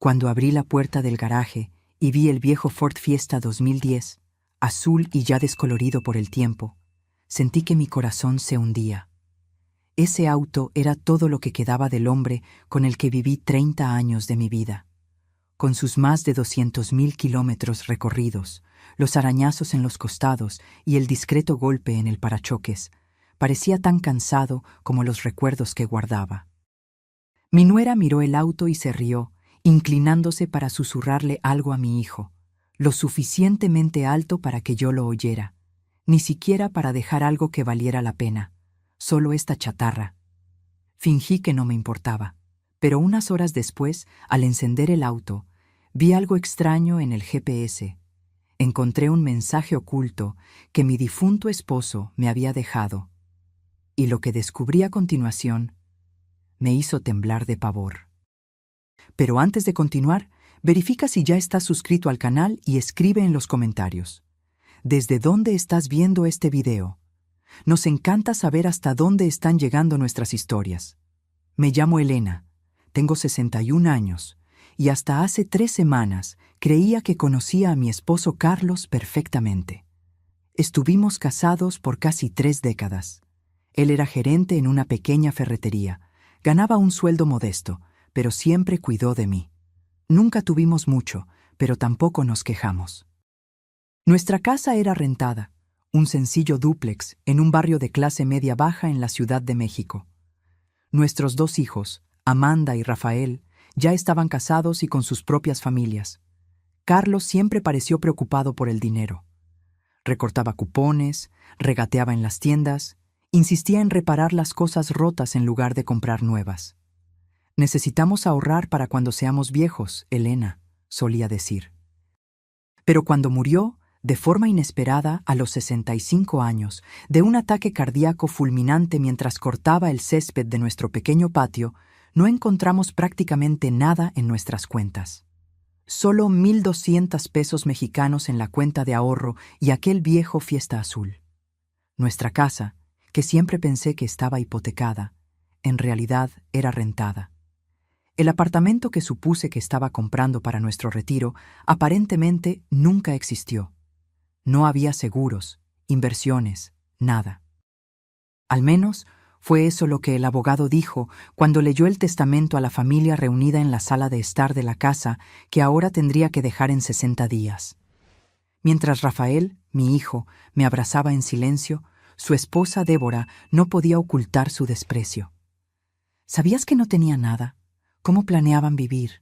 Cuando abrí la puerta del garaje y vi el viejo Ford Fiesta 2010, azul y ya descolorido por el tiempo, sentí que mi corazón se hundía. Ese auto era todo lo que quedaba del hombre con el que viví 30 años de mi vida. Con sus más de 200.000 kilómetros recorridos, los arañazos en los costados y el discreto golpe en el parachoques, parecía tan cansado como los recuerdos que guardaba. Mi nuera miró el auto y se rió, inclinándose para susurrarle algo a mi hijo, lo suficientemente alto para que yo lo oyera, ni siquiera para dejar algo que valiera la pena, solo esta chatarra. Fingí que no me importaba, pero unas horas después, al encender el auto, vi algo extraño en el GPS. Encontré un mensaje oculto que mi difunto esposo me había dejado, y lo que descubrí a continuación me hizo temblar de pavor. Pero antes de continuar, verifica si ya estás suscrito al canal y escribe en los comentarios. ¿Desde dónde estás viendo este video? Nos encanta saber hasta dónde están llegando nuestras historias. Me llamo Elena, tengo 61 años, y hasta hace 3 semanas creía que conocía a mi esposo Carlos perfectamente. Estuvimos casados por casi 3 décadas. Él era gerente en una pequeña ferretería, ganaba un sueldo modesto, pero siempre cuidó de mí. Nunca tuvimos mucho, pero tampoco nos quejamos. Nuestra casa era rentada, un sencillo dúplex en un barrio de clase media baja en la Ciudad de México. Nuestros 2 hijos, Amanda y Rafael, ya estaban casados y con sus propias familias. Carlos siempre pareció preocupado por el dinero. Recortaba cupones, regateaba en las tiendas, insistía en reparar las cosas rotas en lugar de comprar nuevas. «Necesitamos ahorrar para cuando seamos viejos, Elena», solía decir. Pero cuando murió, de forma inesperada, a los 65 años, de un ataque cardíaco fulminante mientras cortaba el césped de nuestro pequeño patio, no encontramos prácticamente nada en nuestras cuentas. Solo 1,200 pesos mexicanos en la cuenta de ahorro y aquel viejo Fiesta azul. Nuestra casa, que siempre pensé que estaba hipotecada, en realidad era rentada. El apartamento que supuse que estaba comprando para nuestro retiro aparentemente nunca existió. No había seguros, inversiones, nada. Al menos fue eso lo que el abogado dijo cuando leyó el testamento a la familia reunida en la sala de estar de la casa que ahora tendría que dejar en 60 días. Mientras Rafael, mi hijo, me abrazaba en silencio, su esposa Débora no podía ocultar su desprecio. ¿Sabías que no tenía nada? ¿Cómo planeaban vivir?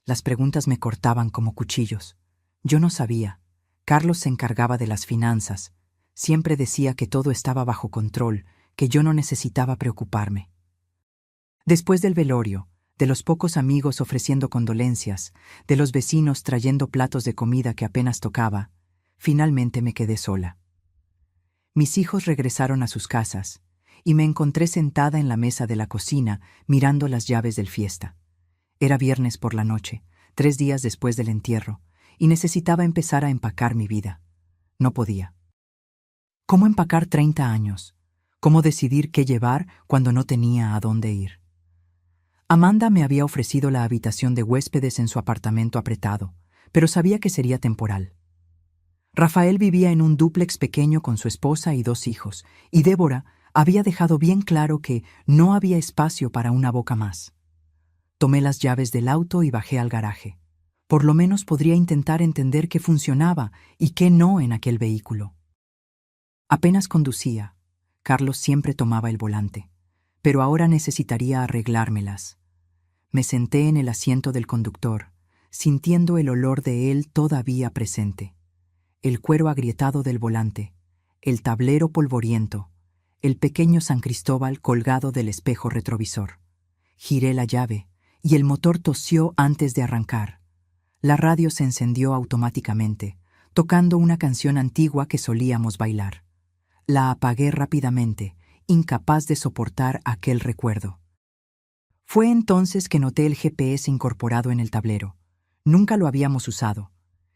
Las preguntas me cortaban como cuchillos. Yo no sabía. Carlos se encargaba de las finanzas. Siempre decía que todo estaba bajo control, que yo no necesitaba preocuparme. Después del velorio, de los pocos amigos ofreciendo condolencias, de los vecinos trayendo platos de comida que apenas tocaba, finalmente me quedé sola. Mis hijos regresaron a sus casas, y me encontré sentada en la mesa de la cocina mirando las llaves del Fiesta. Era viernes por la noche, 3 días después del entierro, y necesitaba empezar a empacar mi vida. No podía. ¿Cómo empacar 30 años? ¿Cómo decidir qué llevar cuando no tenía a dónde ir? Amanda me había ofrecido la habitación de huéspedes en su apartamento apretado, pero sabía que sería temporal. Rafael vivía en un dúplex pequeño con su esposa y 2 hijos, y Débora había dejado bien claro que no había espacio para una boca más. Tomé las llaves del auto y bajé al garaje. Por lo menos podría intentar entender qué funcionaba y qué no en aquel vehículo. Apenas conducía. Carlos siempre tomaba el volante, pero ahora necesitaría arreglármelas. Me senté en el asiento del conductor, sintiendo el olor de él todavía presente. El cuero agrietado del volante, el tablero polvoriento, el pequeño San Cristóbal colgado del espejo retrovisor. Giré la llave y el motor tosió antes de arrancar. La radio se encendió automáticamente, tocando una canción antigua que solíamos bailar. La apagué rápidamente, incapaz de soportar aquel recuerdo. Fue entonces que noté el GPS incorporado en el tablero. Nunca lo habíamos usado.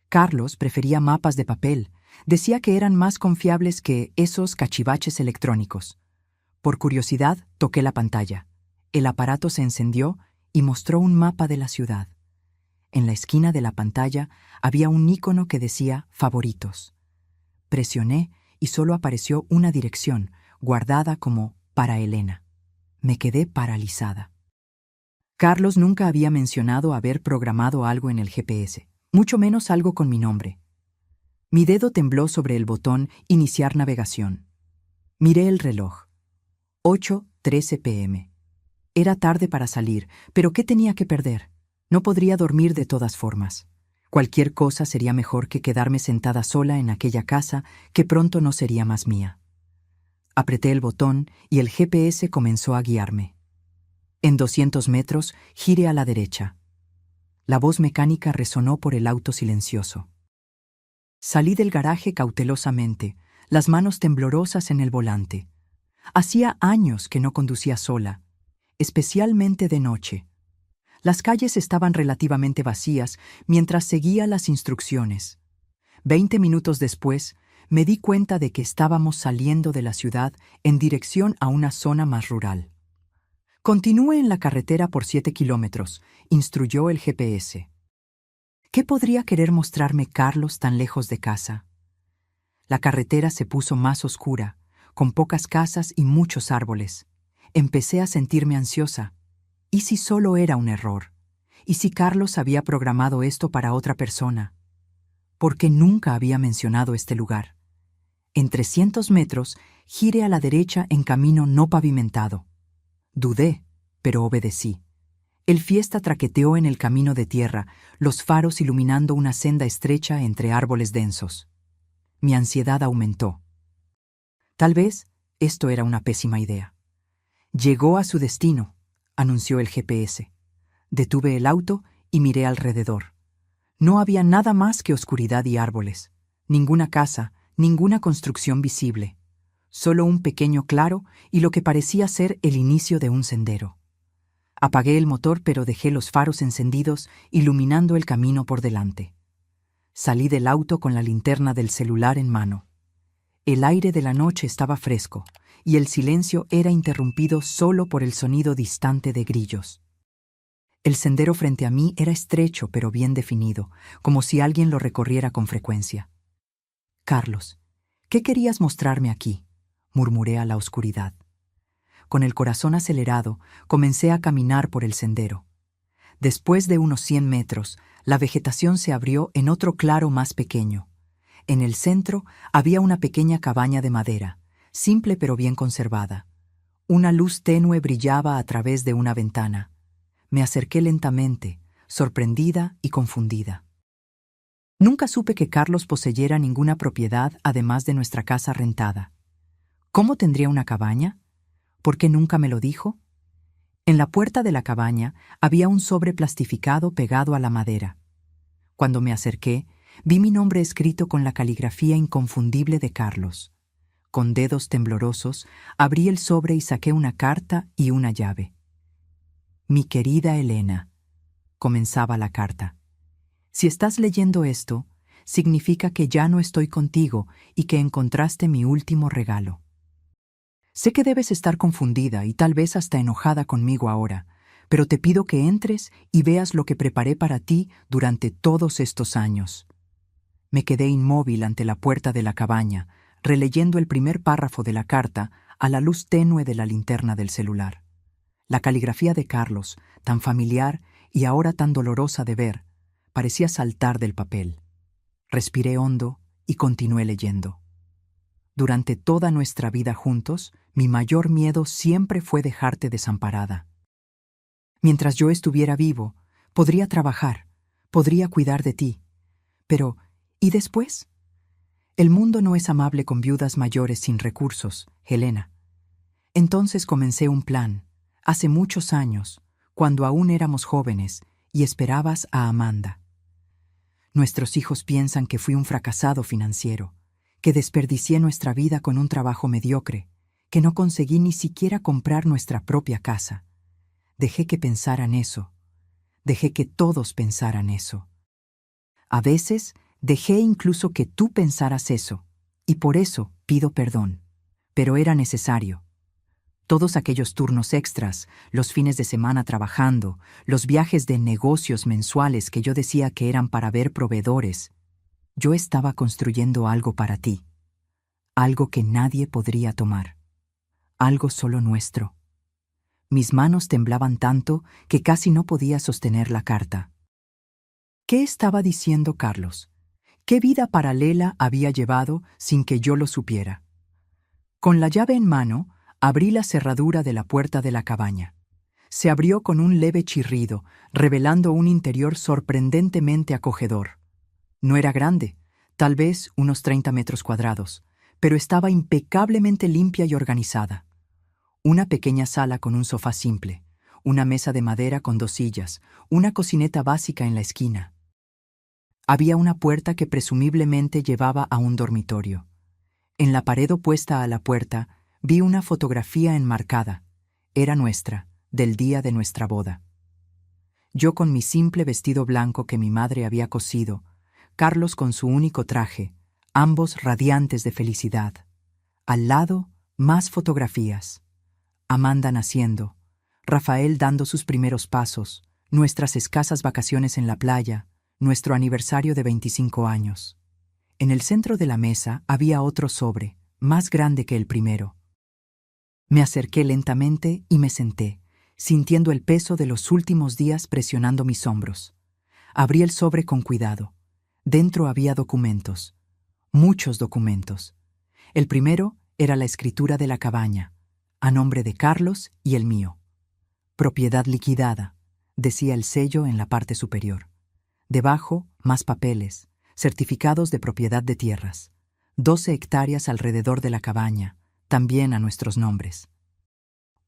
Carlos prefería mapas de papel. Decía que eran más confiables que esos cachivaches electrónicos. Por curiosidad, toqué la pantalla. El aparato se encendió y mostró un mapa de la ciudad. En la esquina de la pantalla había un icono que decía Favoritos. Presioné y solo apareció una dirección, guardada como para Elena. Me quedé paralizada. Carlos nunca había mencionado haber programado algo en el GPS, mucho menos algo con mi nombre. Mi dedo tembló sobre el botón Iniciar navegación. Miré el reloj. 8:13 p.m. Era tarde para salir, pero ¿qué tenía que perder? No podría dormir de todas formas. Cualquier cosa sería mejor que quedarme sentada sola en aquella casa que pronto no sería más mía. Apreté el botón y el GPS comenzó a guiarme. En 200 metros, gire a la derecha. La voz mecánica resonó por el auto silencioso. Salí del garaje cautelosamente, las manos temblorosas en el volante. Hacía años que no conducía sola, especialmente de noche. Las calles estaban relativamente vacías mientras seguía las instrucciones. 20 minutos después, me di cuenta de que estábamos saliendo de la ciudad en dirección a una zona más rural. Continúe en la carretera por 7 kilómetros, instruyó el GPS. ¿Qué podría querer mostrarme Carlos tan lejos de casa? La carretera se puso más oscura, con pocas casas y muchos árboles. Empecé a sentirme ansiosa. ¿Y si solo era un error? ¿Y si Carlos había programado esto para otra persona? ¿Por qué nunca había mencionado este lugar? En 300 metros, gire a la derecha en camino no pavimentado. Dudé, pero obedecí. El Fiesta traqueteó en el camino de tierra, los faros iluminando una senda estrecha entre árboles densos. Mi ansiedad aumentó. Tal vez esto era una pésima idea. Llegó a su destino, anunció el GPS. Detuve el auto y miré alrededor. No había nada más que oscuridad y árboles. Ninguna casa, ninguna construcción visible. Solo un pequeño claro y lo que parecía ser el inicio de un sendero. Apagué el motor, pero dejé los faros encendidos, iluminando el camino por delante. Salí del auto con la linterna del celular en mano. El aire de la noche estaba fresco, y el silencio era interrumpido solo por el sonido distante de grillos. El sendero frente a mí era estrecho pero bien definido, como si alguien lo recorriera con frecuencia. «Carlos, ¿qué querías mostrarme aquí?», murmuré a la oscuridad. Con el corazón acelerado, comencé a caminar por el sendero. Después de unos 100 metros, la vegetación se abrió en otro claro más pequeño. En el centro había una pequeña cabaña de madera, simple pero bien conservada. Una luz tenue brillaba a través de una ventana. Me acerqué lentamente, sorprendida y confundida. Nunca supe que Carlos poseyera ninguna propiedad además de nuestra casa rentada. ¿Cómo tendría una cabaña? ¿Por qué nunca me lo dijo? En la puerta de la cabaña había un sobre plastificado pegado a la madera. Cuando me acerqué, vi mi nombre escrito con la caligrafía inconfundible de Carlos. Con dedos temblorosos, abrí el sobre y saqué una carta y una llave. «Mi querida Elena», comenzaba la carta. «Si estás leyendo esto, significa que ya no estoy contigo y que encontraste mi último regalo. Sé que debes estar confundida y tal vez hasta enojada conmigo ahora, pero te pido que entres y veas lo que preparé para ti durante todos estos años». Me quedé inmóvil ante la puerta de la cabaña, releyendo el primer párrafo de la carta a la luz tenue de la linterna del celular. La caligrafía de Carlos, tan familiar y ahora tan dolorosa de ver, parecía saltar del papel. Respiré hondo y continué leyendo. «Durante toda nuestra vida juntos, mi mayor miedo siempre fue dejarte desamparada. Mientras yo estuviera vivo, podría trabajar, podría cuidar de ti. Pero, ¿y después? El mundo no es amable con viudas mayores sin recursos, Helena. Entonces comencé un plan, hace muchos años, cuando aún éramos jóvenes y esperabas a Amanda. Nuestros hijos piensan que fui un fracasado financiero, que desperdicié nuestra vida con un trabajo mediocre, que no conseguí ni siquiera comprar nuestra propia casa. Dejé que pensaran eso. Dejé que todos pensaran eso. A veces dejé incluso que tú pensaras eso, y por eso pido perdón. Pero era necesario. Todos aquellos turnos extras, los fines de semana trabajando, los viajes de negocios mensuales que yo decía que eran para ver proveedores. Yo estaba construyendo algo para ti, algo que nadie podría tomar, algo solo nuestro. Mis manos temblaban tanto que casi no podía sostener la carta. ¿Qué estaba diciendo Carlos? ¿Qué vida paralela había llevado sin que yo lo supiera? Con la llave en mano, abrí la cerradura de la puerta de la cabaña. Se abrió con un leve chirrido, revelando un interior sorprendentemente acogedor. No era grande, tal vez unos 30 metros cuadrados, pero estaba impecablemente limpia y organizada. Una pequeña sala con un sofá simple, una mesa de madera con 2 sillas, una cocineta básica en la esquina. Había una puerta que presumiblemente llevaba a un dormitorio. En la pared opuesta a la puerta vi una fotografía enmarcada. Era nuestra, del día de nuestra boda. Yo con mi simple vestido blanco que mi madre había cosido, Carlos con su único traje, ambos radiantes de felicidad. Al lado, más fotografías. Amanda naciendo, Rafael dando sus primeros pasos, nuestras escasas vacaciones en la playa, nuestro aniversario de 25 años. En el centro de la mesa había otro sobre, más grande que el primero. Me acerqué lentamente y me senté, sintiendo el peso de los últimos días presionando mis hombros. Abrí el sobre con cuidado. Dentro había documentos, muchos documentos. El primero era la escritura de la cabaña, a nombre de Carlos y el mío. Propiedad liquidada, decía el sello en la parte superior. Debajo, más papeles, certificados de propiedad de tierras. 12 hectáreas alrededor de la cabaña, también a nuestros nombres.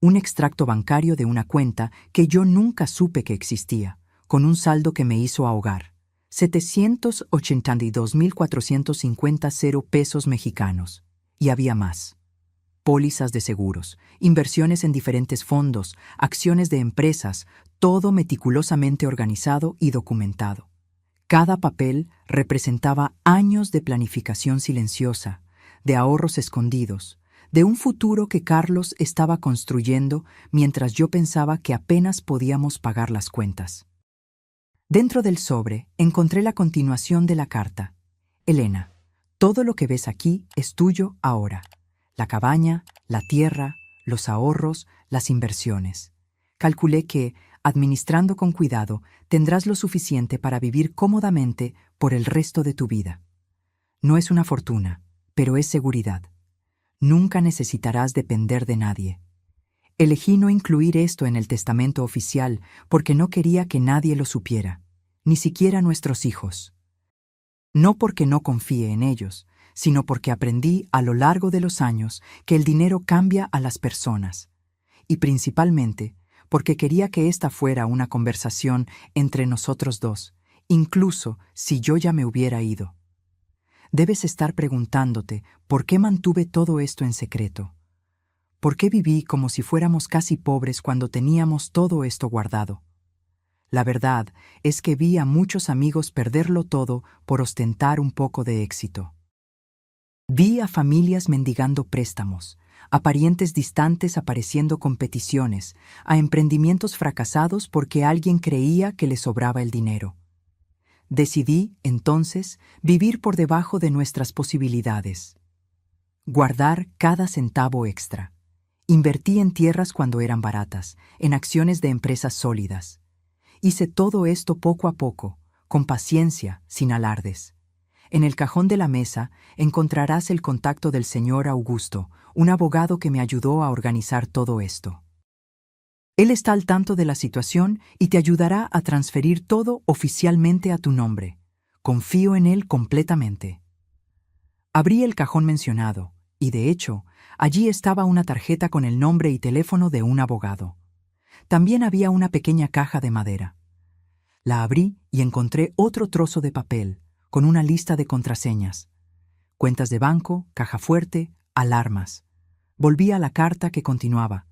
Un extracto bancario de una cuenta que yo nunca supe que existía, con un saldo que me hizo ahogar. 782.450 pesos mexicanos. Y había más. Pólizas de seguros, inversiones en diferentes fondos, acciones de empresas, todo meticulosamente organizado y documentado. Cada papel representaba años de planificación silenciosa, de ahorros escondidos, de un futuro que Carlos estaba construyendo mientras yo pensaba que apenas podíamos pagar las cuentas. Dentro del sobre encontré la continuación de la carta. Elena, todo lo que ves aquí es tuyo ahora. La cabaña, la tierra, los ahorros, las inversiones. Calculé que, administrando con cuidado, tendrás lo suficiente para vivir cómodamente por el resto de tu vida. No es una fortuna, pero es seguridad. Nunca necesitarás depender de nadie. Elegí no incluir esto en el testamento oficial porque no quería que nadie lo supiera, ni siquiera nuestros hijos. No porque no confíe en ellos, sino porque aprendí a lo largo de los años que el dinero cambia a las personas, y principalmente porque quería que esta fuera una conversación entre nosotros dos, incluso si yo ya me hubiera ido. Debes estar preguntándote por qué mantuve todo esto en secreto. ¿Por qué viví como si fuéramos casi pobres cuando teníamos todo esto guardado? La verdad es que vi a muchos amigos perderlo todo por ostentar un poco de éxito. Vi a familias mendigando préstamos, a parientes distantes apareciendo con peticiones, a emprendimientos fracasados porque alguien creía que les sobraba el dinero. Decidí, entonces, vivir por debajo de nuestras posibilidades. Guardar cada centavo extra. Invertí en tierras cuando eran baratas, en acciones de empresas sólidas. Hice todo esto poco a poco, con paciencia, sin alardes. En el cajón de la mesa encontrarás el contacto del señor Augusto, un abogado que me ayudó a organizar todo esto. Él está al tanto de la situación y te ayudará a transferir todo oficialmente a tu nombre. Confío en él completamente. Abrí el cajón mencionado, y de hecho, allí estaba una tarjeta con el nombre y teléfono de un abogado. También había una pequeña caja de madera. La abrí y encontré otro trozo de papel, con una lista de contraseñas. Cuentas de banco, caja fuerte, alarmas. Volví a la carta que continuaba.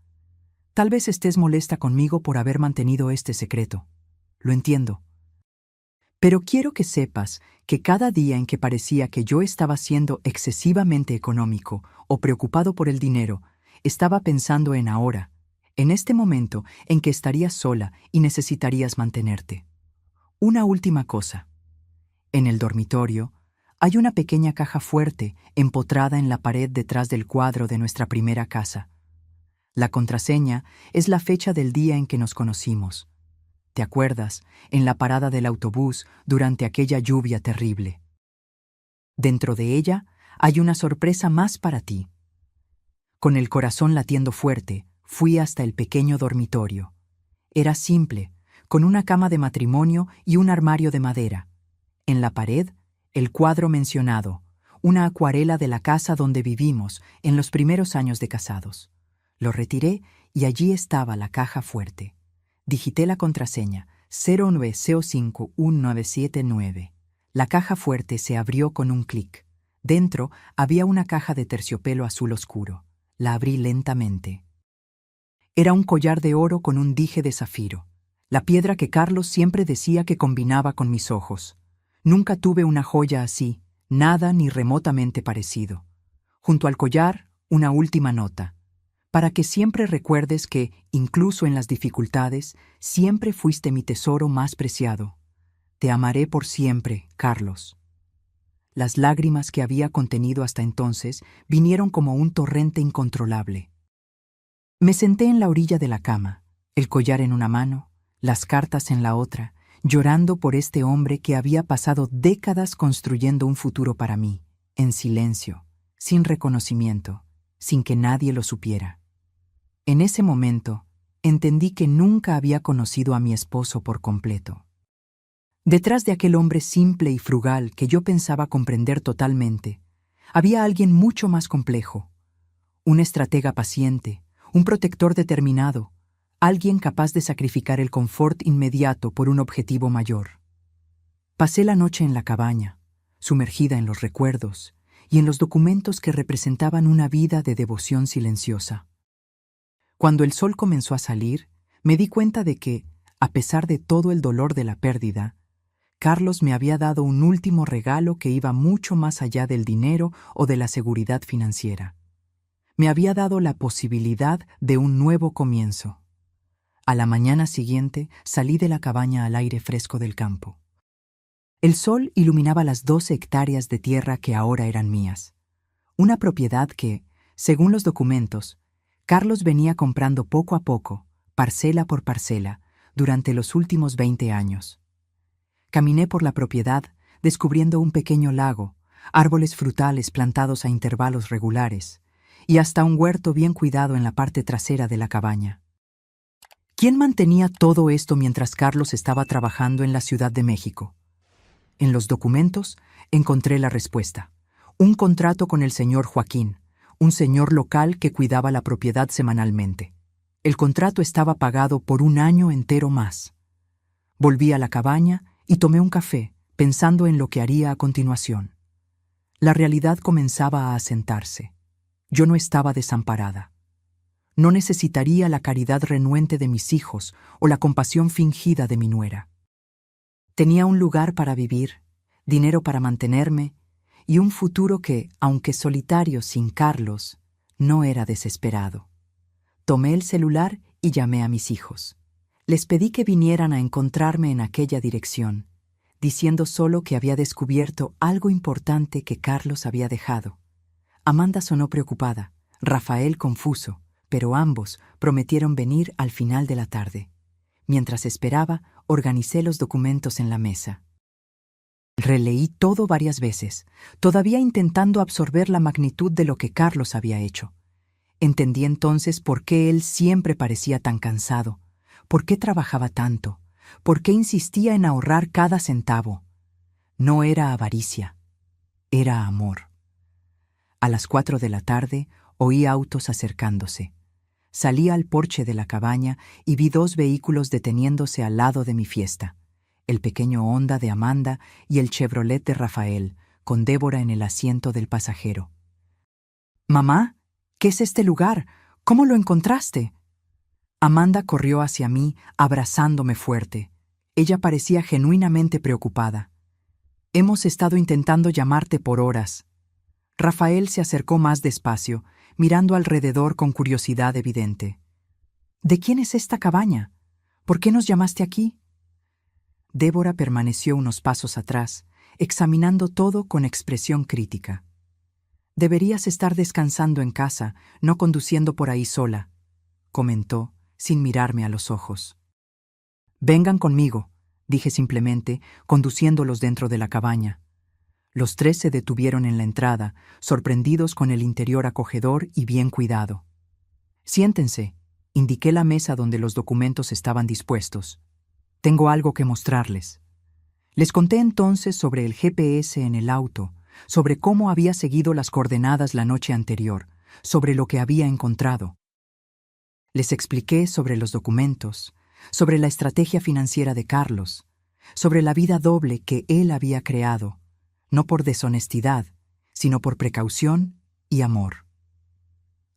Tal vez estés molesta conmigo por haber mantenido este secreto. Lo entiendo. Pero quiero que sepas que cada día en que parecía que yo estaba siendo excesivamente económico o preocupado por el dinero, estaba pensando en ahora, en este momento en que estarías sola y necesitarías mantenerte. Una última cosa. En el dormitorio hay una pequeña caja fuerte empotrada en la pared detrás del cuadro de nuestra primera casa. La contraseña es la fecha del día en que nos conocimos. ¿Te acuerdas? En la parada del autobús durante aquella lluvia terrible. Dentro de ella hay una sorpresa más para ti. Con el corazón latiendo fuerte, fui hasta el pequeño dormitorio. Era simple, con una cama de matrimonio y un armario de madera. En la pared, el cuadro mencionado, una acuarela de la casa donde vivimos en los primeros años de casados. Lo retiré y allí estaba la caja fuerte. Digité la contraseña 09051979. La caja fuerte se abrió con un clic. Dentro había una caja de terciopelo azul oscuro. La abrí lentamente. Era un collar de oro con un dije de zafiro, la piedra que Carlos siempre decía que combinaba con mis ojos. Nunca tuve una joya así, nada ni remotamente parecido. Junto al collar, una última nota. Para que siempre recuerdes que, incluso en las dificultades, siempre fuiste mi tesoro más preciado. Te amaré por siempre, Carlos. Las lágrimas que había contenido hasta entonces vinieron como un torrente incontrolable. Me senté en la orilla de la cama, el collar en una mano, las cartas en la otra, llorando por este hombre que había pasado décadas construyendo un futuro para mí, en silencio, sin reconocimiento, sin que nadie lo supiera. En ese momento, entendí que nunca había conocido a mi esposo por completo. Detrás de aquel hombre simple y frugal que yo pensaba comprender totalmente, había alguien mucho más complejo, un estratega paciente, un protector determinado, alguien capaz de sacrificar el confort inmediato por un objetivo mayor. Pasé la noche en la cabaña, sumergida en los recuerdos y en los documentos que representaban una vida de devoción silenciosa. Cuando el sol comenzó a salir, me di cuenta de que, a pesar de todo el dolor de la pérdida, Carlos me había dado un último regalo que iba mucho más allá del dinero o de la seguridad financiera. Me había dado la posibilidad de un nuevo comienzo. A la mañana siguiente salí de la cabaña al aire fresco del campo. El sol iluminaba las 12 hectáreas de tierra que ahora eran mías. Una propiedad que, según los documentos, Carlos venía comprando poco a poco, parcela por parcela, durante los últimos 20 años. Caminé por la propiedad, descubriendo un pequeño lago, árboles frutales plantados a intervalos regulares, y hasta un huerto bien cuidado en la parte trasera de la cabaña. ¿Quién mantenía todo esto mientras Carlos estaba trabajando en la Ciudad de México? En los documentos encontré la respuesta. Un contrato con el señor Joaquín, un señor local que cuidaba la propiedad semanalmente. El contrato estaba pagado por un año entero más. Volví a la cabaña y tomé un café, pensando en lo que haría a continuación. La realidad comenzaba a asentarse. Yo no estaba desamparada. No necesitaría la caridad renuente de mis hijos o la compasión fingida de mi nuera. Tenía un lugar para vivir, dinero para mantenerme y un futuro que, aunque solitario sin Carlos, no era desesperado. Tomé el celular y llamé a mis hijos. Les pedí que vinieran a encontrarme en aquella dirección, diciendo solo que había descubierto algo importante que Carlos había dejado. Amanda sonó preocupada, Rafael confuso, pero ambos prometieron venir al final de la tarde. Mientras esperaba, organicé los documentos en la mesa. Releí todo varias veces, todavía intentando absorber la magnitud de lo que Carlos había hecho. Entendí entonces por qué él siempre parecía tan cansado, por qué trabajaba tanto, por qué insistía en ahorrar cada centavo. No era avaricia, era amor. A las 4 de la tarde oí autos acercándose. Salí al porche de la cabaña y vi 2 vehículos deteniéndose al lado de mi fiesta. El pequeño Honda de Amanda y el Chevrolet de Rafael, con Débora en el asiento del pasajero. «Mamá, ¿qué es este lugar? ¿Cómo lo encontraste?» Amanda corrió hacia mí, abrazándome fuerte. Ella parecía genuinamente preocupada. «Hemos estado intentando llamarte por horas». Rafael se acercó más despacio, mirando alrededor con curiosidad evidente. ¿De quién es esta cabaña? ¿Por qué nos llamaste aquí? Débora permaneció unos pasos atrás, examinando todo con expresión crítica. Deberías estar descansando en casa, no conduciendo por ahí sola, comentó, sin mirarme a los ojos. Vengan conmigo, dije simplemente, conduciéndolos dentro de la cabaña. Los tres se detuvieron en la entrada, sorprendidos con el interior acogedor y bien cuidado. Siéntense, indiqué la mesa donde los documentos estaban dispuestos. Tengo algo que mostrarles. Les conté entonces sobre el GPS en el auto, sobre cómo había seguido las coordenadas la noche anterior, sobre lo que había encontrado. Les expliqué sobre los documentos, sobre la estrategia financiera de Carlos, sobre la vida doble que él había creado, no por deshonestidad, sino por precaución y amor.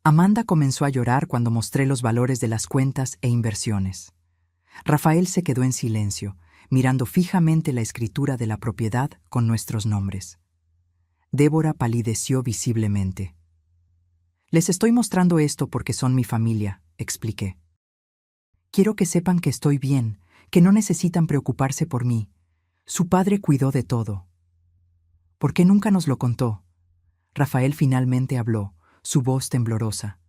Amanda comenzó a llorar cuando mostré los valores de las cuentas e inversiones. Rafael se quedó en silencio, mirando fijamente la escritura de la propiedad con nuestros nombres. Débora palideció visiblemente. Les estoy mostrando esto porque son mi familia, expliqué. Quiero que sepan que estoy bien, que no necesitan preocuparse por mí. Su padre cuidó de todo. ¿Por qué nunca nos lo contó? Rafael finalmente habló, su voz temblorosa.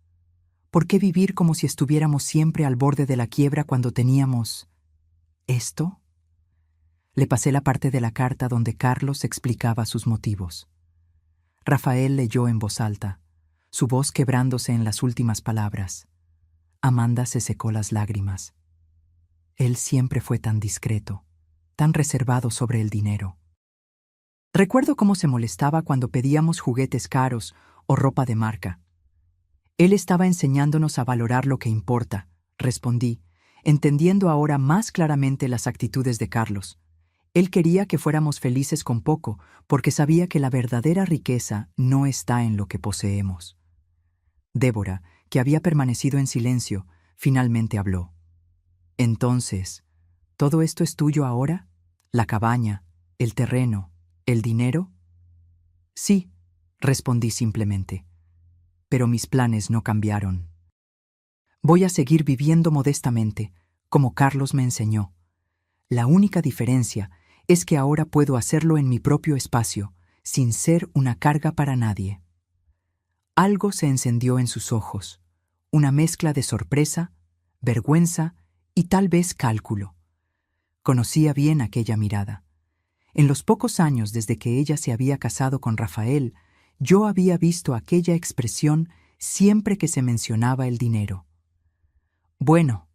¿Por qué vivir como si estuviéramos siempre al borde de la quiebra cuando teníamos... ¿esto? Le pasé la parte de la carta donde Carlos explicaba sus motivos. Rafael leyó en voz alta, su voz quebrándose en las últimas palabras. Amanda se secó las lágrimas. Él siempre fue tan discreto, tan reservado sobre el dinero. Recuerdo cómo se molestaba cuando pedíamos juguetes caros o ropa de marca. Él estaba enseñándonos a valorar lo que importa, respondí, entendiendo ahora más claramente las actitudes de Carlos. Él quería que fuéramos felices con poco, porque sabía que la verdadera riqueza no está en lo que poseemos. Débora, que había permanecido en silencio, finalmente habló. Entonces, ¿todo esto es tuyo ahora? ¿La cabaña, el terreno, el dinero? Sí, respondí simplemente. Pero mis planes no cambiaron. Voy a seguir viviendo modestamente, como Carlos me enseñó. La única diferencia es que ahora puedo hacerlo en mi propio espacio, sin ser una carga para nadie. Algo se encendió en sus ojos, una mezcla de sorpresa, vergüenza y tal vez cálculo. Conocía bien aquella mirada. En los pocos años desde que ella se había casado con Rafael, yo había visto aquella expresión siempre que se mencionaba el dinero. Bueno,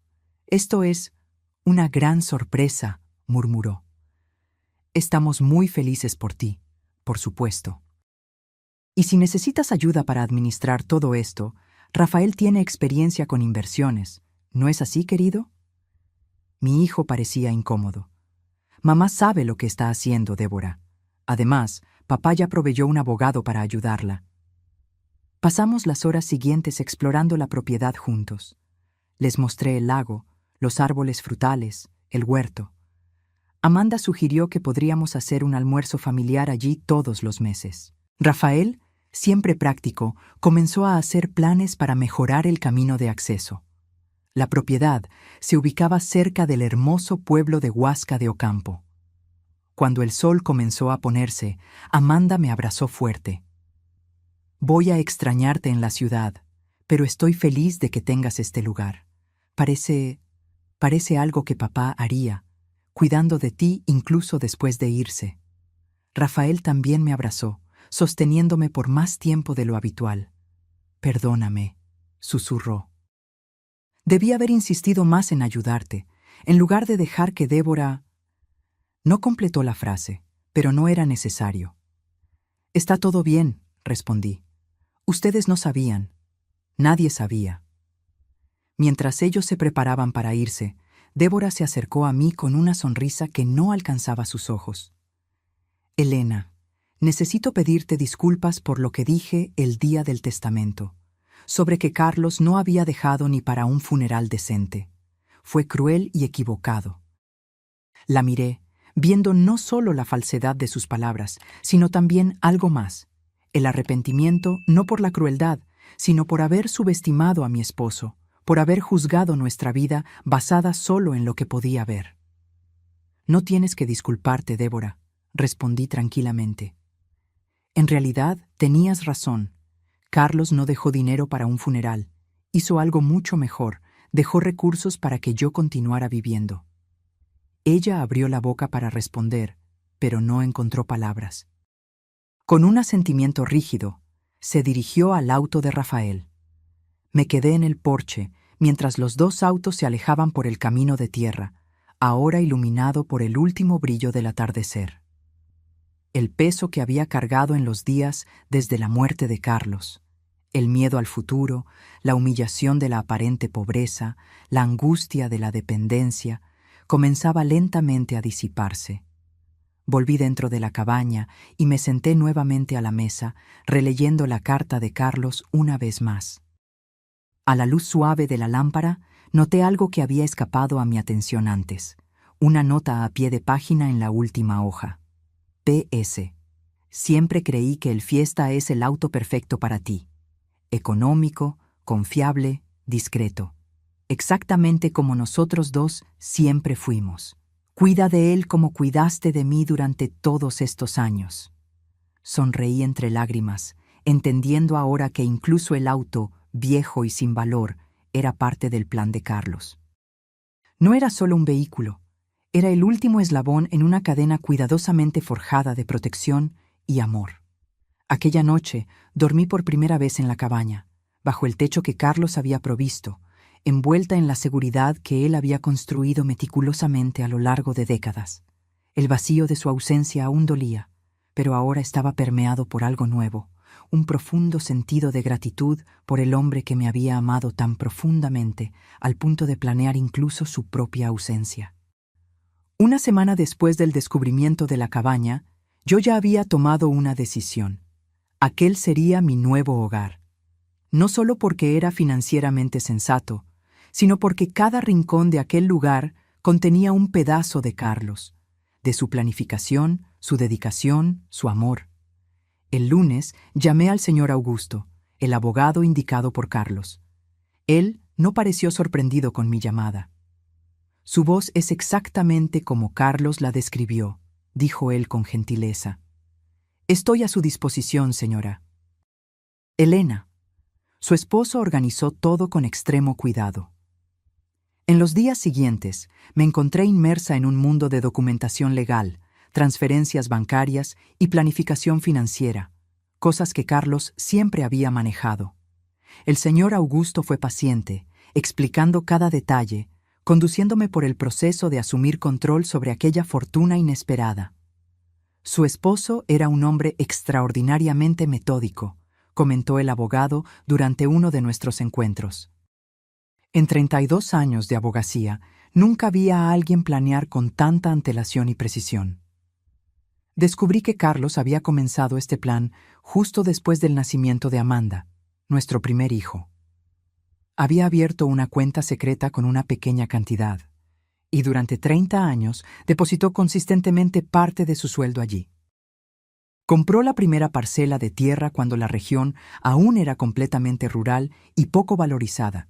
esto es una gran sorpresa, murmuró. Estamos muy felices por ti, por supuesto. Y si necesitas ayuda para administrar todo esto, Rafael tiene experiencia con inversiones, ¿no es así, querido? Mi hijo parecía incómodo. Mamá sabe lo que está haciendo, Débora. Además, papá ya proveyó un abogado para ayudarla. Pasamos las horas siguientes explorando la propiedad juntos. Les mostré el lago, los árboles frutales, el huerto. Amanda sugirió que podríamos hacer un almuerzo familiar allí todos los meses. Rafael, siempre práctico, comenzó a hacer planes para mejorar el camino de acceso. La propiedad se ubicaba cerca del hermoso pueblo de Huasca de Ocampo. Cuando el sol comenzó a ponerse, Amanda me abrazó fuerte. Voy a extrañarte en la ciudad, pero estoy feliz de que tengas este lugar. Parece algo que papá haría, cuidando de ti incluso después de irse. Rafael también me abrazó, sosteniéndome por más tiempo de lo habitual. Perdóname, susurró. Debí haber insistido más en ayudarte, en lugar de dejar que Débora... No completó la frase, pero no era necesario. Está todo bien, respondí. Ustedes no sabían. Nadie sabía. Mientras ellos se preparaban para irse, Débora se acercó a mí con una sonrisa que no alcanzaba sus ojos. Elena, necesito pedirte disculpas por lo que dije el día del testamento, sobre que Carlos no había dejado ni para un funeral decente. Fue cruel y equivocado. La miré, viendo no solo la falsedad de sus palabras, sino también algo más, el arrepentimiento no por la crueldad, sino por haber subestimado a mi esposo, por haber juzgado nuestra vida basada solo en lo que podía ver. No tienes que disculparte, Débora, respondí tranquilamente. En realidad, tenías razón. Carlos no dejó dinero para un funeral. Hizo algo mucho mejor, dejó recursos para que yo continuara viviendo. Ella abrió la boca para responder, pero no encontró palabras. Con un asentimiento rígido, se dirigió al auto de Rafael. Me quedé en el porche mientras los dos autos se alejaban por el camino de tierra, ahora iluminado por el último brillo del atardecer. El peso que había cargado en los días desde la muerte de Carlos, el miedo al futuro, la humillación de la aparente pobreza, la angustia de la dependencia, comenzaba lentamente a disiparse. Volví dentro de la cabaña y me senté nuevamente a la mesa, releyendo la carta de Carlos una vez más. A la luz suave de la lámpara, noté algo que había escapado a mi atención antes, una nota a pie de página en la última hoja. P.S. Siempre creí que el Fiesta es el auto perfecto para ti. Económico, confiable, discreto. Exactamente como nosotros dos siempre fuimos. Cuida de él como cuidaste de mí durante todos estos años. Sonreí entre lágrimas, entendiendo ahora que incluso el auto, viejo y sin valor, era parte del plan de Carlos. No era solo un vehículo, era el último eslabón en una cadena cuidadosamente forjada de protección y amor. Aquella noche dormí por primera vez en la cabaña, bajo el techo que Carlos había provisto, envuelta en la seguridad que él había construido meticulosamente a lo largo de décadas. El vacío de su ausencia aún dolía, pero ahora estaba permeado por algo nuevo, un profundo sentido de gratitud por el hombre que me había amado tan profundamente, al punto de planear incluso su propia ausencia. Una semana después del descubrimiento de la cabaña, yo ya había tomado una decisión. Aquel sería mi nuevo hogar. No solo porque era financieramente sensato, sino porque cada rincón de aquel lugar contenía un pedazo de Carlos, de su planificación, su dedicación, su amor. El lunes llamé al señor Augusto, el abogado indicado por Carlos. Él no pareció sorprendido con mi llamada. Su voz es exactamente como Carlos la describió, dijo él con gentileza. Estoy a su disposición, señora. Elena. Su esposo organizó todo con extremo cuidado. En los días siguientes, me encontré inmersa en un mundo de documentación legal, transferencias bancarias y planificación financiera, cosas que Carlos siempre había manejado. El señor Augusto fue paciente, explicando cada detalle, conduciéndome por el proceso de asumir control sobre aquella fortuna inesperada. Su esposo era un hombre extraordinariamente metódico, comentó el abogado durante uno de nuestros encuentros. En 32 años de abogacía, nunca vi a alguien planear con tanta antelación y precisión. Descubrí que Carlos había comenzado este plan justo después del nacimiento de Amanda, nuestro primer hijo. Había abierto una cuenta secreta con una pequeña cantidad, y durante 30 años depositó consistentemente parte de su sueldo allí. Compró la primera parcela de tierra cuando la región aún era completamente rural y poco valorizada,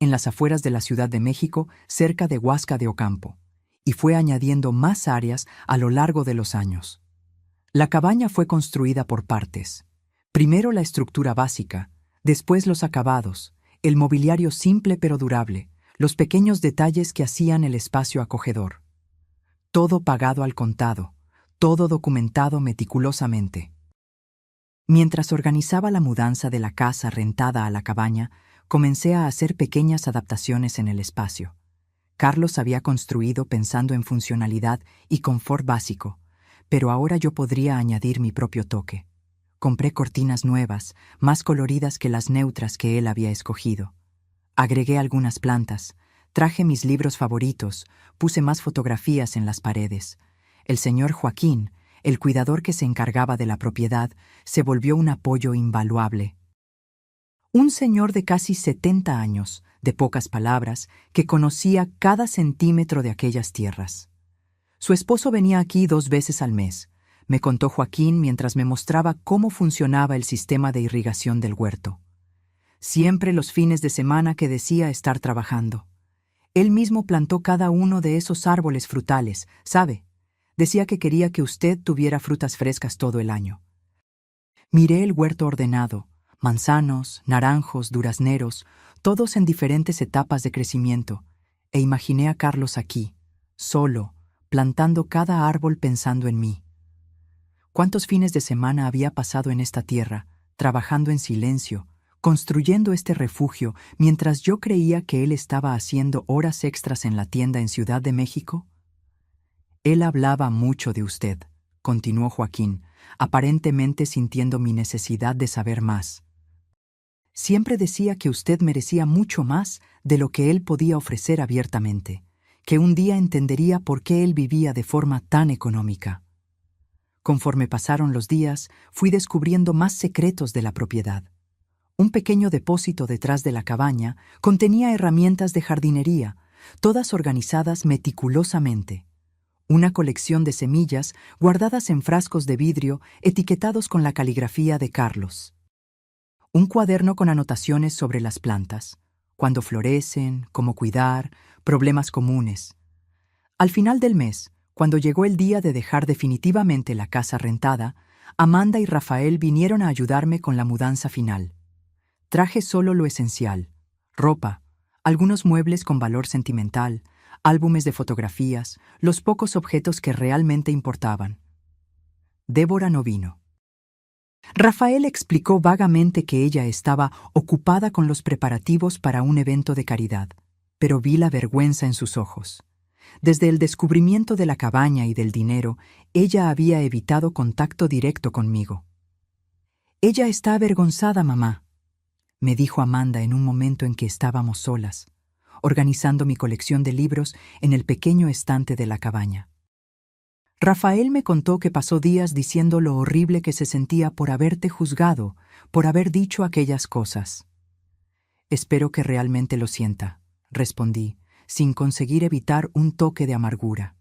en las afueras de la Ciudad de México, cerca de Huasca de Ocampo, y fue añadiendo más áreas a lo largo de los años. La cabaña fue construida por partes. Primero la estructura básica, después los acabados, el mobiliario simple pero durable, los pequeños detalles que hacían el espacio acogedor. Todo pagado al contado, todo documentado meticulosamente. Mientras organizaba la mudanza de la casa rentada a la cabaña, comencé a hacer pequeñas adaptaciones en el espacio. Carlos había construido pensando en funcionalidad y confort básico, pero ahora yo podría añadir mi propio toque. Compré cortinas nuevas, más coloridas que las neutras que él había escogido. Agregué algunas plantas, traje mis libros favoritos, puse más fotografías en las paredes. El señor Joaquín, el cuidador que se encargaba de la propiedad, se volvió un apoyo invaluable. Un señor de casi 70 años, de pocas palabras, que conocía cada centímetro de aquellas tierras. Su esposo venía aquí 2 veces al mes, me contó Joaquín mientras me mostraba cómo funcionaba el sistema de irrigación del huerto. siempre los fines de semana que decía estar trabajando. Él mismo plantó cada uno de esos árboles frutales, ¿sabe? Decía que quería que usted tuviera frutas frescas todo el año. Miré el huerto ordenado, manzanos, naranjos, durazneros, todos en diferentes etapas de crecimiento, e imaginé a Carlos aquí, solo, plantando cada árbol pensando en mí. ¿Cuántos fines de semana había pasado en esta tierra, trabajando en silencio, construyendo este refugio, mientras yo creía que él estaba haciendo horas extras en la tienda en Ciudad de México? Él hablaba mucho de usted, continuó Joaquín, aparentemente sintiendo mi necesidad de saber más. Siempre decía que usted merecía mucho más de lo que él podía ofrecer abiertamente, que un día entendería por qué él vivía de forma tan económica. Conforme pasaron los días, fui descubriendo más secretos de la propiedad. Un pequeño depósito detrás de la cabaña contenía herramientas de jardinería, todas organizadas meticulosamente. Una colección de semillas guardadas en frascos de vidrio etiquetados con la caligrafía de Carlos. Un cuaderno con anotaciones sobre las plantas, cuándo florecen, cómo cuidar, problemas comunes. Al final del mes, cuando llegó el día de dejar definitivamente la casa rentada, Amanda y Rafael vinieron a ayudarme con la mudanza final. Traje solo lo esencial: ropa, algunos muebles con valor sentimental, álbumes de fotografías, los pocos objetos que realmente importaban. Débora no vino. Rafael explicó vagamente que ella estaba ocupada con los preparativos para un evento de caridad, pero vi la vergüenza en sus ojos. Desde el descubrimiento de la cabaña y del dinero, ella había evitado contacto directo conmigo. «Ella está avergonzada, mamá», me dijo Amanda en un momento en que estábamos solas, organizando mi colección de libros en el pequeño estante de la cabaña. Rafael me contó que pasó días diciendo lo horrible que se sentía por haberte juzgado, por haber dicho aquellas cosas. «Espero que realmente lo sienta», respondí, sin conseguir evitar un toque de amargura.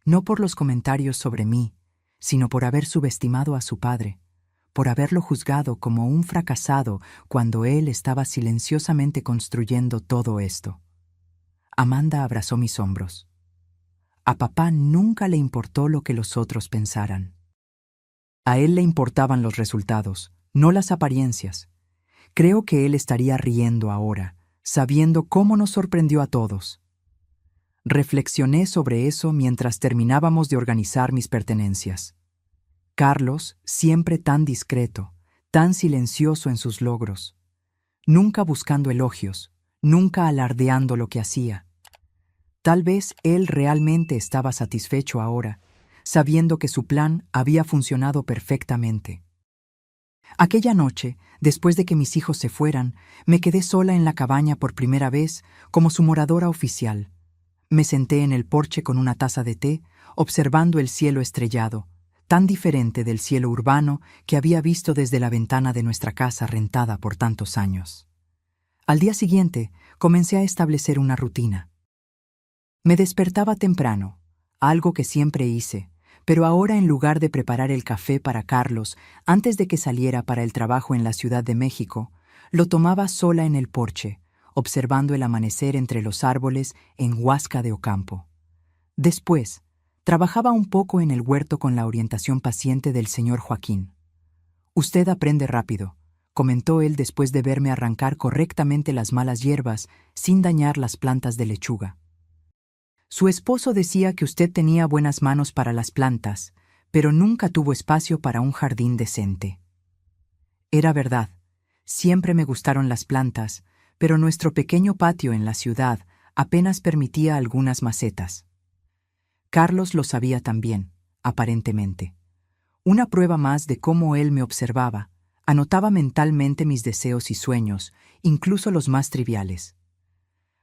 No por los comentarios sobre mí, sino por haber subestimado a su padre, por haberlo juzgado como un fracasado cuando él estaba silenciosamente construyendo todo esto. Amanda abrazó mis hombros. A papá nunca le importó lo que los otros pensaran. A él le importaban los resultados, no las apariencias. Creo que él estaría riendo ahora, sabiendo cómo nos sorprendió a todos. Reflexioné sobre eso mientras terminábamos de organizar mis pertenencias. Carlos, siempre tan discreto, tan silencioso en sus logros, nunca buscando elogios, nunca alardeando lo que hacía. Tal vez él realmente estaba satisfecho ahora, sabiendo que su plan había funcionado perfectamente. Aquella noche, después de que mis hijos se fueran, me quedé sola en la cabaña por primera vez como su moradora oficial. Me senté en el porche con una taza de té, observando el cielo estrellado, tan diferente del cielo urbano que había visto desde la ventana de nuestra casa rentada por tantos años. Al día siguiente, comencé a establecer una rutina. Me despertaba temprano, algo que siempre hice, pero ahora en lugar de preparar el café para Carlos antes de que saliera para el trabajo en la Ciudad de México, lo tomaba sola en el porche, observando el amanecer entre los árboles en Huasca de Ocampo. Después, trabajaba un poco en el huerto con la orientación paciente del señor Joaquín. «Usted aprende rápido», comentó él después de verme arrancar correctamente las malas hierbas sin dañar las plantas de lechuga. «Su esposo decía que usted tenía buenas manos para las plantas, pero nunca tuvo espacio para un jardín decente». Era verdad, siempre me gustaron las plantas, pero nuestro pequeño patio en la ciudad apenas permitía algunas macetas. Carlos lo sabía también, aparentemente. Una prueba más de cómo él me observaba, anotaba mentalmente mis deseos y sueños, incluso los más triviales.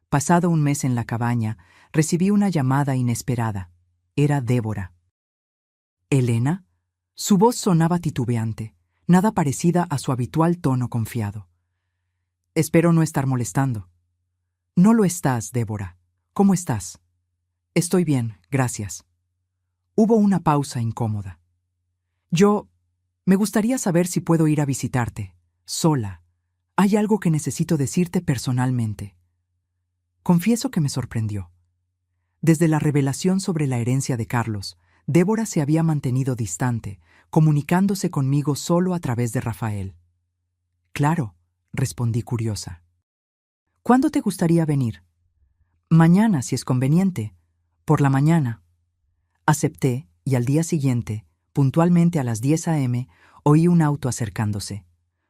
Pasado un mes en la cabaña, recibí una llamada inesperada. Era Débora. «¿Elena?» Su voz sonaba titubeante, nada parecida a su habitual tono confiado. «Espero no estar molestando». «No lo estás, Débora. ¿Cómo estás?» «Estoy bien, gracias». Hubo una pausa incómoda. Me gustaría saber si puedo ir a visitarte, sola, Hay algo que necesito decirte personalmente. Confieso que me sorprendió. Desde la revelación sobre la herencia de Carlos, Débora se había mantenido distante, comunicándose conmigo solo a través de Rafael. Claro, respondí curiosa. ¿Cuándo te gustaría venir? Mañana, si es conveniente. Por la mañana. Acepté, y al día siguiente, puntualmente a las 10 a.m., oí un auto acercándose.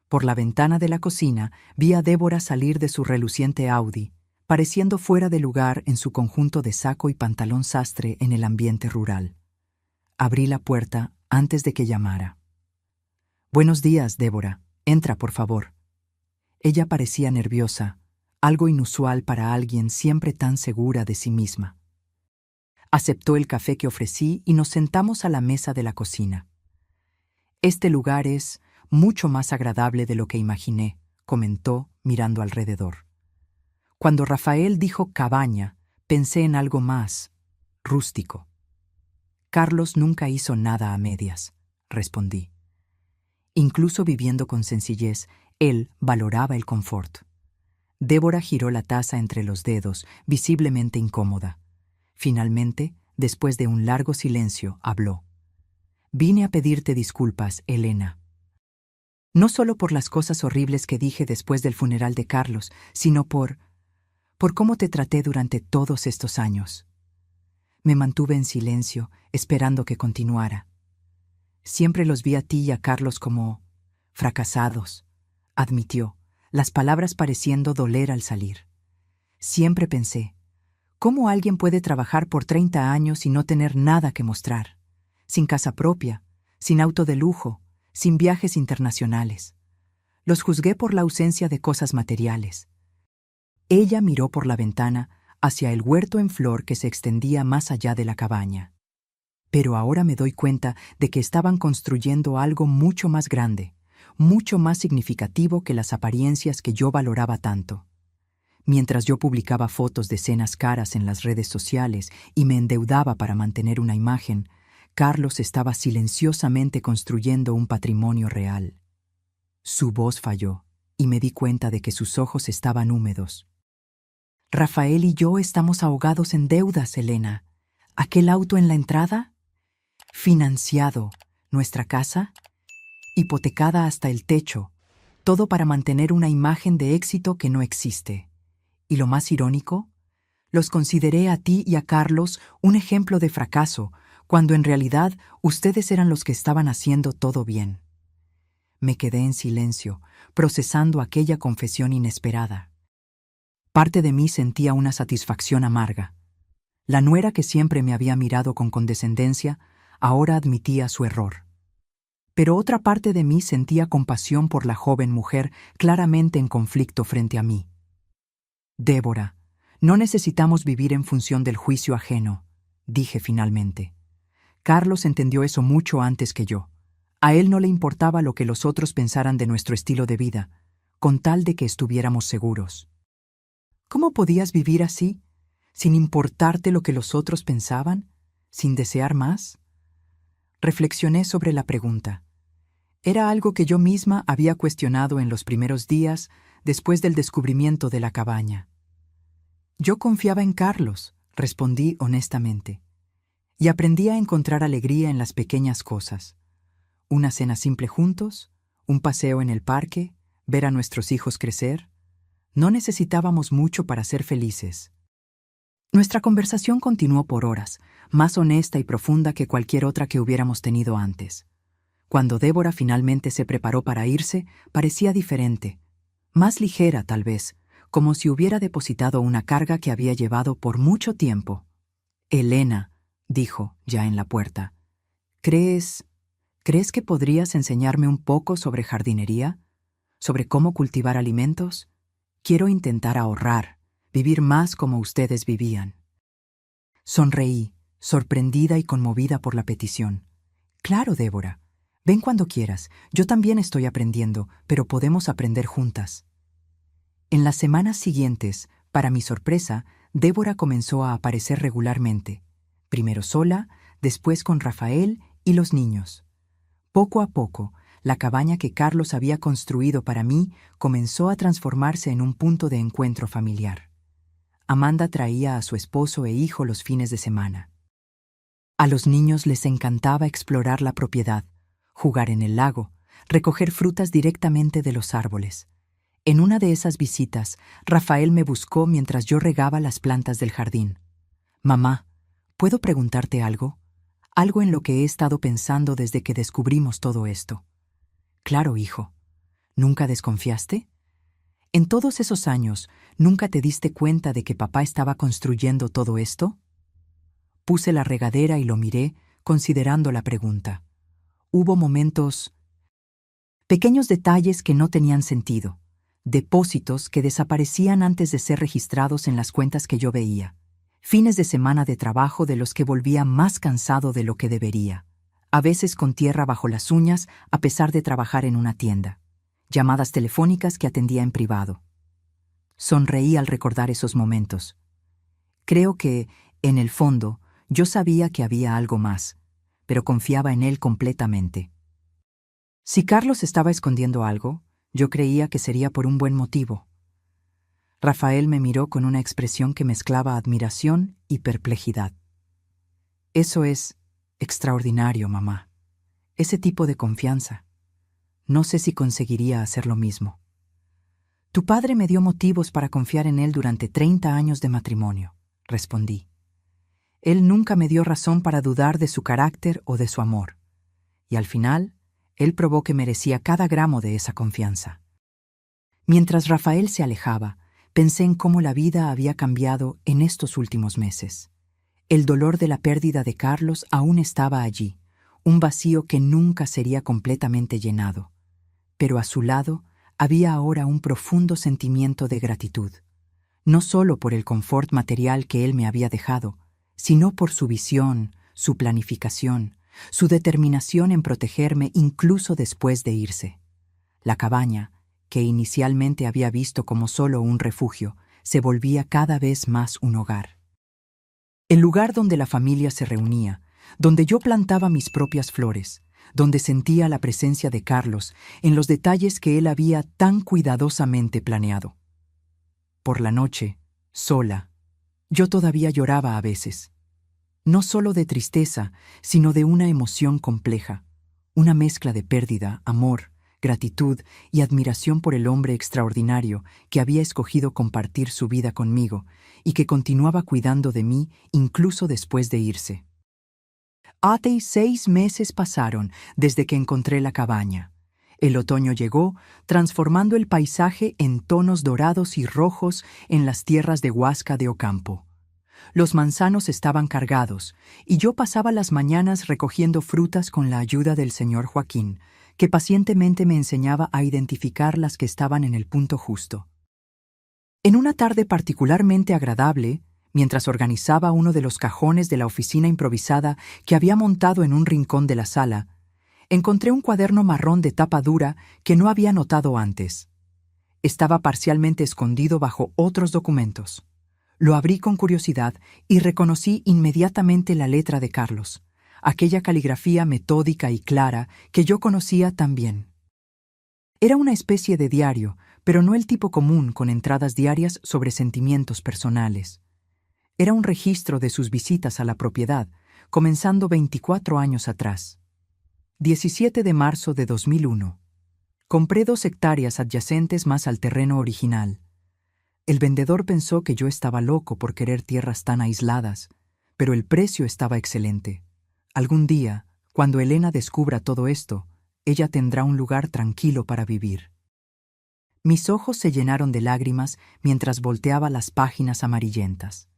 Por la ventana de la cocina vi a Débora salir de su reluciente Audi, pareciendo fuera de lugar en su conjunto de saco y pantalón sastre en el ambiente rural. Abrí la puerta antes de que llamara. «Buenos días, Débora. Entra, por favor». Ella parecía nerviosa, algo inusual para alguien siempre tan segura de sí misma. Aceptó el café que ofrecí y nos sentamos a la mesa de la cocina. «Este lugar es mucho más agradable de lo que imaginé», comentó, mirando alrededor. Cuando Rafael dijo cabaña, pensé en algo más rústico. «Carlos nunca hizo nada a medias», respondí. Incluso viviendo con sencillez, él valoraba el confort. Débora giró la taza entre los dedos, visiblemente incómoda. Finalmente, después de un largo silencio, habló. «Vine a pedirte disculpas, Elena. No solo por las cosas horribles que dije después del funeral de Carlos, sino por cómo te traté durante todos estos años». Me mantuve en silencio, esperando que continuara. «Siempre los vi a ti y a Carlos como fracasados», admitió, las palabras pareciendo doler al salir. «Siempre pensé, ¿cómo alguien puede trabajar por 30 años y no tener nada que mostrar? Sin casa propia, sin auto de lujo, sin viajes internacionales. Los juzgué por la ausencia de cosas materiales». Ella miró por la ventana hacia el huerto en flor que se extendía más allá de la cabaña. «Pero ahora me doy cuenta de que estaban construyendo algo mucho más grande, mucho más significativo que las apariencias que yo valoraba tanto. Mientras yo publicaba fotos de cenas caras en las redes sociales y me endeudaba para mantener una imagen, Carlos estaba silenciosamente construyendo un patrimonio real». Su voz falló, y me di cuenta de que sus ojos estaban húmedos. «Rafael y yo estamos ahogados en deudas, Elena. ¿Aquel auto en la entrada? Financiado. Nuestra casa, hipotecada hasta el techo, todo para mantener una imagen de éxito que no existe. Y lo más irónico, los consideré a ti y a Carlos un ejemplo de fracaso, cuando en realidad ustedes eran los que estaban haciendo todo bien». Me quedé en silencio, procesando aquella confesión inesperada. Parte de mí sentía una satisfacción amarga. La nuera que siempre me había mirado con condescendencia, ahora admitía su error. Pero otra parte de mí sentía compasión por la joven mujer claramente en conflicto frente a mí. «Débora, no necesitamos vivir en función del juicio ajeno», dije finalmente. Carlos entendió eso mucho antes que yo. A él no le importaba lo que los otros pensaran de nuestro estilo de vida, con tal de que estuviéramos seguros. ¿Cómo podías vivir así, sin importarte lo que los otros pensaban, sin desear más? Reflexioné sobre la pregunta. Era algo que yo misma había cuestionado en los primeros días después del descubrimiento de la cabaña. «Yo confiaba en Carlos», respondí honestamente, «y aprendí a encontrar alegría en las pequeñas cosas. Una cena simple juntos, un paseo en el parque, ver a nuestros hijos crecer. No necesitábamos mucho para ser felices». Nuestra conversación continuó por horas, más honesta y profunda que cualquier otra que hubiéramos tenido antes. Cuando Débora finalmente se preparó para irse, parecía diferente, más ligera tal vez, como si hubiera depositado una carga que había llevado por mucho tiempo. «Elena», dijo, ya en la puerta, ¿crees que podrías enseñarme un poco sobre jardinería? ¿Sobre cómo cultivar alimentos? Quiero intentar ahorrar, vivir más como ustedes vivían». Sonreí, sorprendida y conmovida por la petición. «Claro, Débora. Ven cuando quieras. Yo también estoy aprendiendo, pero podemos aprender juntas». En las semanas siguientes, para mi sorpresa, Débora comenzó a aparecer regularmente, primero sola, después con Rafael y los niños. Poco a poco, La cabaña que Carlos había construido para mí comenzó a transformarse en un punto de encuentro familiar. Amanda traía a su esposo e hijo los fines de semana. A los niños les encantaba explorar la propiedad, jugar en el lago, recoger frutas directamente de los árboles. En una de esas visitas, Rafael me buscó mientras yo regaba las plantas del jardín. «Mamá, ¿puedo preguntarte algo? Algo en lo que he estado pensando desde que descubrimos todo esto». «Claro, hijo. ¿Nunca desconfiaste? En todos esos años, ¿nunca te diste cuenta de que papá estaba construyendo todo esto?» Puse la regadera y lo miré, considerando la pregunta. Hubo momentos, pequeños detalles que no tenían sentido, depósitos que desaparecían antes de ser registrados en las cuentas que yo veía, fines de semana de trabajo de los que volvía más cansado de lo que debería, a veces con tierra bajo las uñas a pesar de trabajar en una tienda, llamadas telefónicas que atendía en privado. Sonreí al recordar esos momentos. Creo que, en el fondo, yo sabía que había algo más, pero confiaba en él completamente. Si Carlos estaba escondiendo algo, yo creía que sería por un buen motivo. Rafael me miró con una expresión que mezclaba admiración y perplejidad. Eso es extraordinario, mamá. Ese tipo de confianza. No sé si conseguiría hacer lo mismo. Tu padre me dio motivos para confiar en él durante 30 años de matrimonio, respondí. Él nunca me dio razón para dudar de su carácter o de su amor. Y al final, él probó que merecía cada gramo de esa confianza. Mientras Rafael se alejaba, pensé en cómo la vida había cambiado en estos últimos meses. El dolor de la pérdida de Carlos aún estaba allí, un vacío que nunca sería completamente llenado. Pero a su lado había ahora un profundo sentimiento de gratitud, no solo por el confort material que él me había dejado, sino por su visión, su planificación, su determinación en protegerme incluso después de irse. La cabaña, que inicialmente había visto como solo un refugio, se volvía cada vez más un hogar. El lugar donde la familia se reunía, donde yo plantaba mis propias flores, donde sentía la presencia de Carlos en los detalles que él había tan cuidadosamente planeado. Por la noche, sola, yo todavía lloraba a veces. No solo de tristeza, sino de una emoción compleja, una mezcla de pérdida, amor, gratitud y admiración por el hombre extraordinario que había escogido compartir su vida conmigo y que continuaba cuidando de mí incluso después de irse. Hasta 6 meses pasaron desde que encontré la cabaña. El otoño llegó, transformando el paisaje en tonos dorados y rojos en las tierras de Huasca de Ocampo. Los manzanos estaban cargados, y yo pasaba las mañanas recogiendo frutas con la ayuda del señor Joaquín, que pacientemente me enseñaba a identificar las que estaban en el punto justo. En una tarde particularmente agradable, mientras organizaba uno de los cajones de la oficina improvisada que había montado en un rincón de la sala, encontré un cuaderno marrón de tapa dura que no había notado antes. Estaba parcialmente escondido bajo otros documentos. Lo abrí con curiosidad y reconocí inmediatamente la letra de Carlos, aquella caligrafía metódica y clara que yo conocía tan bien. Era una especie de diario, pero no el tipo común con entradas diarias sobre sentimientos personales. Era un registro de sus visitas a la propiedad, comenzando 24 años atrás. 17 de marzo de 2001. Compré 2 hectáreas adyacentes más al terreno original. El vendedor pensó que yo estaba loco por querer tierras tan aisladas, pero el precio estaba excelente. Algún día, cuando Elena descubra todo esto, ella tendrá un lugar tranquilo para vivir. Mis ojos se llenaron de lágrimas mientras volteaba las páginas amarillentas.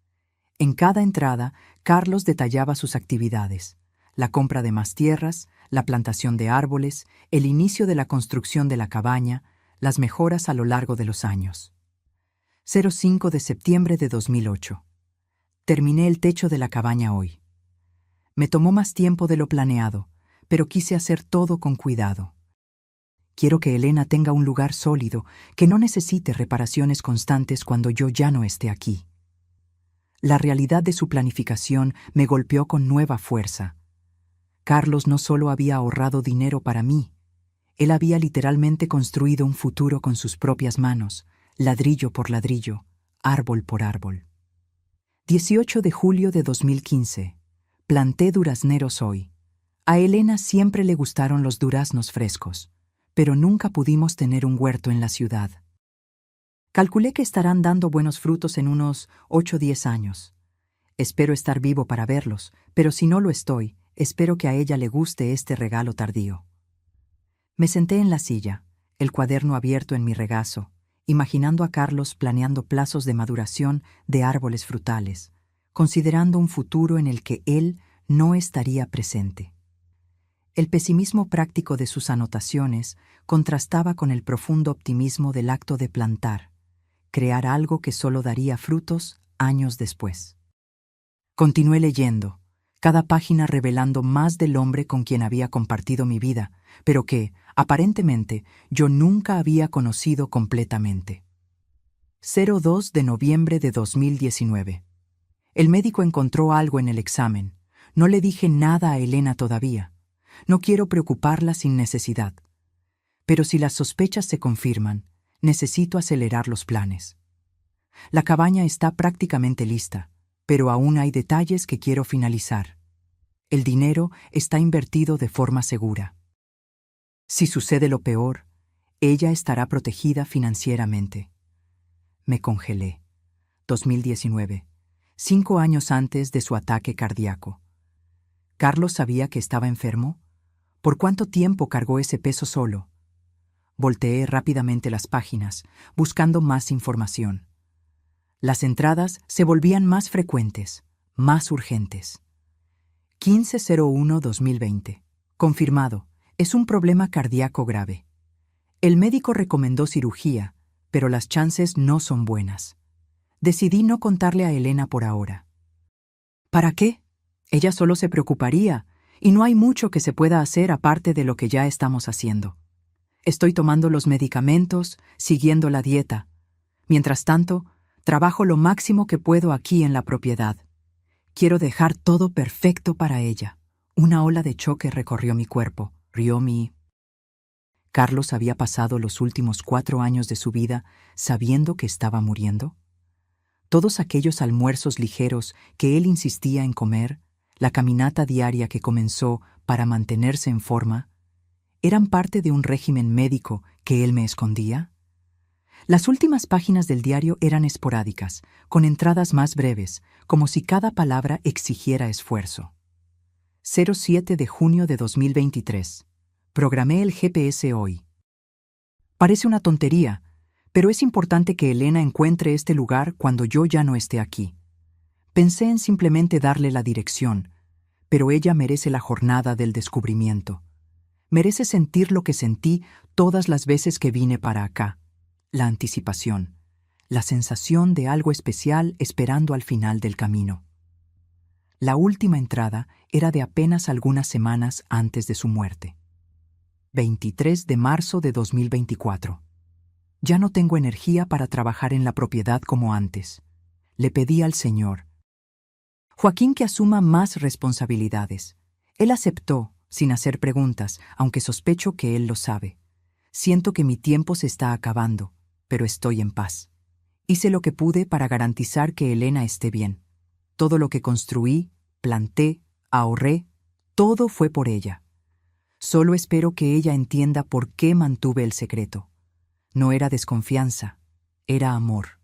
En cada entrada, Carlos detallaba sus actividades: la compra de más tierras, la plantación de árboles, el inicio de la construcción de la cabaña, las mejoras a lo largo de los años. 05 de septiembre de 2008. Terminé el techo de la cabaña hoy. Me tomó más tiempo de lo planeado, pero quise hacer todo con cuidado. Quiero que Elena tenga un lugar sólido, que no necesite reparaciones constantes cuando yo ya no esté aquí. La realidad de su planificación me golpeó con nueva fuerza. Carlos no solo había ahorrado dinero para mí, Él había literalmente construido un futuro con sus propias manos, ladrillo por ladrillo, árbol por árbol. 18 de julio de 2015. Planté durazneros hoy. A Elena siempre le gustaron los duraznos frescos, pero nunca pudimos tener un huerto en la ciudad. Calculé que estarán dando buenos frutos en unos 8 o 10 años. Espero estar vivo para verlos, pero si no lo estoy, espero que a ella le guste este regalo tardío. Me senté en la silla, el cuaderno abierto en mi regazo, imaginando a Carlos planeando plazos de maduración de árboles frutales, considerando un futuro en el que él no estaría presente. El pesimismo práctico de sus anotaciones contrastaba con el profundo optimismo del acto de plantar, crear algo que solo daría frutos años después. Continué leyendo, cada página revelando más del hombre con quien había compartido mi vida, pero que, aparentemente, yo nunca había conocido completamente. 02 de noviembre de 2019. El médico encontró algo en el examen. No le dije nada a Elena todavía. No quiero preocuparla sin necesidad. Pero si las sospechas se confirman, necesito acelerar los planes. La cabaña está prácticamente lista, pero aún hay detalles que quiero finalizar. El dinero está invertido de forma segura. Si sucede lo peor, ella estará protegida financieramente. Me congelé. 2019, 5 años antes de su ataque cardíaco. ¿Carlos sabía que estaba enfermo? ¿Por cuánto tiempo cargó ese peso solo? Volteé rápidamente las páginas, buscando más información. Las entradas se volvían más frecuentes, más urgentes. 15/01/2020. Confirmado, es un problema cardíaco grave. El médico recomendó cirugía, pero las chances no son buenas. Decidí no contarle a Elena por ahora. ¿Para qué? Ella solo se preocuparía, y no hay mucho que se pueda hacer aparte de lo que ya estamos haciendo. Estoy tomando los medicamentos, siguiendo la dieta. Mientras tanto, trabajo lo máximo que puedo aquí en la propiedad. Quiero dejar todo perfecto para ella. Una ola de choque recorrió mi cuerpo, rió mi... ¿Carlos había pasado los últimos 4 años de su vida sabiendo que estaba muriendo? Todos aquellos almuerzos ligeros que él insistía en comer, la caminata diaria que comenzó para mantenerse en forma, ¿eran parte de un régimen médico que él me escondía? Las últimas páginas del diario eran esporádicas, con entradas más breves, como si cada palabra exigiera esfuerzo. 07 de junio de 2023. Programé el GPS hoy. Parece una tontería, pero es importante que Elena encuentre este lugar cuando yo ya no esté aquí. Pensé en simplemente darle la dirección, pero ella merece la jornada del descubrimiento. Merece sentir lo que sentí todas las veces que vine para acá. La anticipación, la sensación de algo especial esperando al final del camino. La última entrada era de apenas algunas semanas antes de su muerte. 23 de marzo de 2024. Ya no tengo energía para trabajar en la propiedad como antes. Le pedí al Señor, Joaquín, que asuma más responsabilidades. Él aceptó, sin hacer preguntas, aunque sospecho que él lo sabe. Siento que mi tiempo se está acabando, pero estoy en paz. Hice lo que pude para garantizar que Elena esté bien. Todo lo que construí, planté, ahorré, todo fue por ella. Solo espero que ella entienda por qué mantuve el secreto. No era desconfianza, era amor.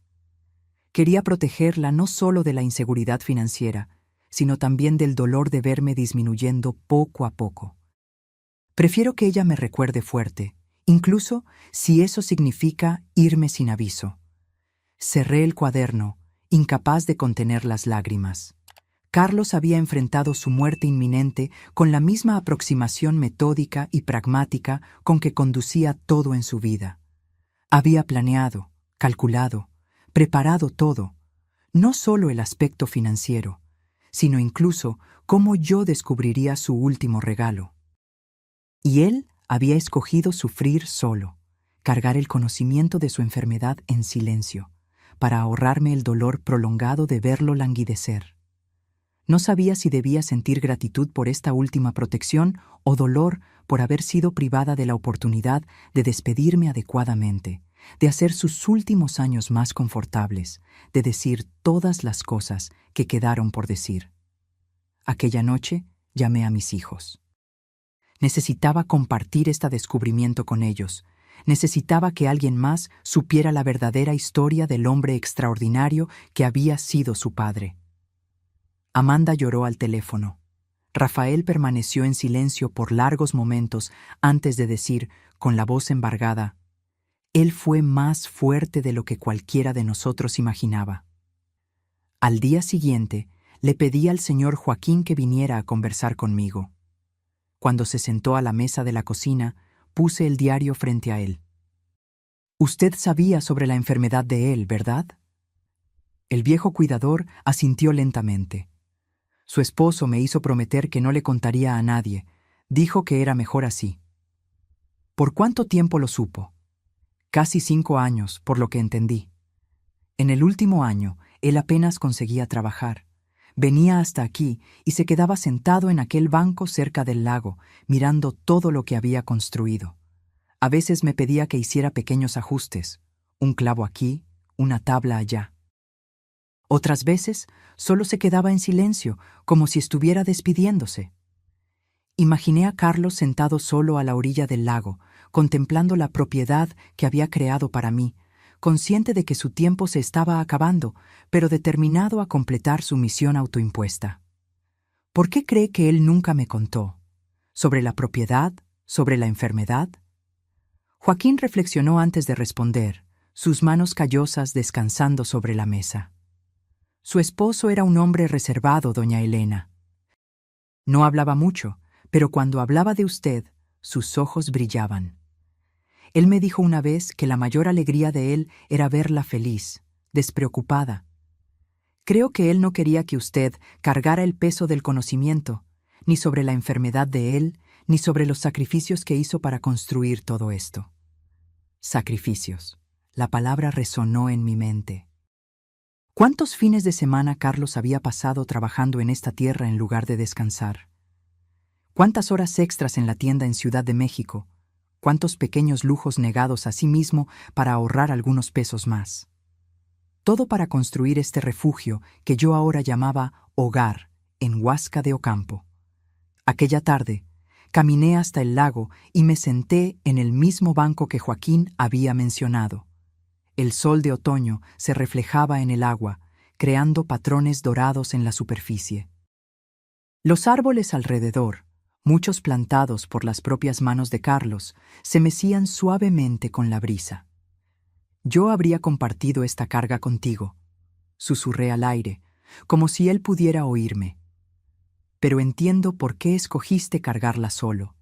Quería protegerla no solo de la inseguridad financiera, sino también del dolor de verme disminuyendo poco a poco. Prefiero que ella me recuerde fuerte, incluso si eso significa irme sin aviso. Cerré el cuaderno, incapaz de contener las lágrimas. Carlos había enfrentado su muerte inminente con la misma aproximación metódica y pragmática con que conducía todo en su vida. Había planeado, calculado, preparado todo, no solo el aspecto financiero, sino incluso cómo yo descubriría su último regalo. Y él había escogido sufrir solo, cargar el conocimiento de su enfermedad en silencio, para ahorrarme el dolor prolongado de verlo languidecer. No sabía si debía sentir gratitud por esta última protección o dolor por haber sido privada de la oportunidad de despedirme adecuadamente, de hacer sus últimos años más confortables, de decir todas las cosas que quedaron por decir. Aquella noche llamé a mis hijos. Necesitaba compartir este descubrimiento con ellos. Necesitaba que alguien más supiera la verdadera historia del hombre extraordinario que había sido su padre. Amanda lloró al teléfono. Rafael permaneció en silencio por largos momentos antes de decir, con la voz embargada, «Él fue más fuerte de lo que cualquiera de nosotros imaginaba». Al día siguiente, le pedí al señor Joaquín que viniera a conversar conmigo. Cuando se sentó a la mesa de la cocina, puse el diario frente a él. «Usted sabía sobre la enfermedad de él, ¿verdad?». El viejo cuidador asintió lentamente. Su esposo me hizo prometer que no le contaría a nadie. Dijo que era mejor así. ¿Por cuánto tiempo lo supo? Casi 5 años, por lo que entendí. En el último año, él apenas conseguía trabajar. Venía hasta aquí y se quedaba sentado en aquel banco cerca del lago, mirando todo lo que había construido. A veces me pedía que hiciera pequeños ajustes, un clavo aquí, una tabla allá. Otras veces solo se quedaba en silencio, como si estuviera despidiéndose. Imaginé a Carlos sentado solo a la orilla del lago, contemplando la propiedad que había creado para mí, consciente de que su tiempo se estaba acabando, pero determinado a completar su misión autoimpuesta. ¿Por qué cree que él nunca me contó? ¿Sobre la propiedad? ¿Sobre la enfermedad? Joaquín reflexionó antes de responder, sus manos callosas descansando sobre la mesa. Su esposo era un hombre reservado, doña Elena. No hablaba mucho, pero cuando hablaba de usted, sus ojos brillaban. Él me dijo una vez que la mayor alegría de él era verla feliz, despreocupada. Creo que él no quería que usted cargara el peso del conocimiento, ni sobre la enfermedad de él, ni sobre los sacrificios que hizo para construir todo esto. Sacrificios. La palabra resonó en mi mente. ¿Cuántos fines de semana Carlos había pasado trabajando en esta tierra en lugar de descansar? ¿Cuántas horas extras en la tienda en Ciudad de México? ¿Cuántos pequeños lujos negados a sí mismo para ahorrar algunos pesos más? Todo para construir este refugio que yo ahora llamaba hogar en Huasca de Ocampo. Aquella tarde, caminé hasta el lago y me senté en el mismo banco que Joaquín había mencionado. El sol de otoño se reflejaba en el agua, creando patrones dorados en la superficie. Los árboles alrededor, muchos plantados por las propias manos de Carlos, se mecían suavemente con la brisa. Yo habría compartido esta carga contigo, susurré al aire, como si él pudiera oírme. Pero entiendo por qué escogiste cargarla solo.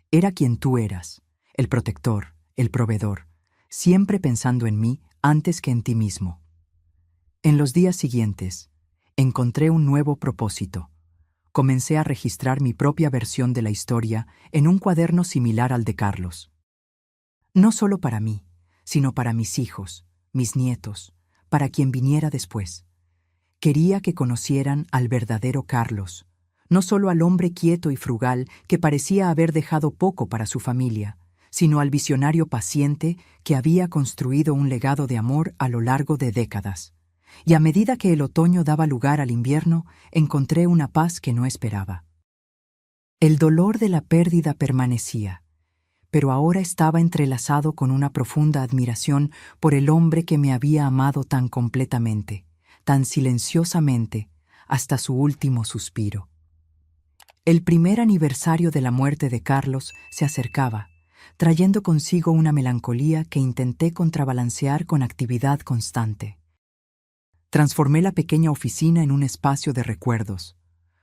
Era quien tú eras, el protector, el proveedor, siempre pensando en mí antes que en ti mismo. En los días siguientes, encontré un nuevo propósito. Comencé a registrar mi propia versión de la historia en un cuaderno similar al de Carlos. No solo para mí, sino para mis hijos, mis nietos, para quien viniera después. Quería que conocieran al verdadero Carlos, no solo al hombre quieto y frugal que parecía haber dejado poco para su familia, sino al visionario paciente que había construido un legado de amor a lo largo de décadas. Y a medida que el otoño daba lugar al invierno, encontré una paz que no esperaba. El dolor de la pérdida permanecía, pero ahora estaba entrelazado con una profunda admiración por el hombre que me había amado tan completamente, tan silenciosamente, hasta su último suspiro. El primer aniversario de la muerte de Carlos se acercaba, trayendo consigo una melancolía que intenté contrabalancear con actividad constante. Transformé la pequeña oficina en un espacio de recuerdos,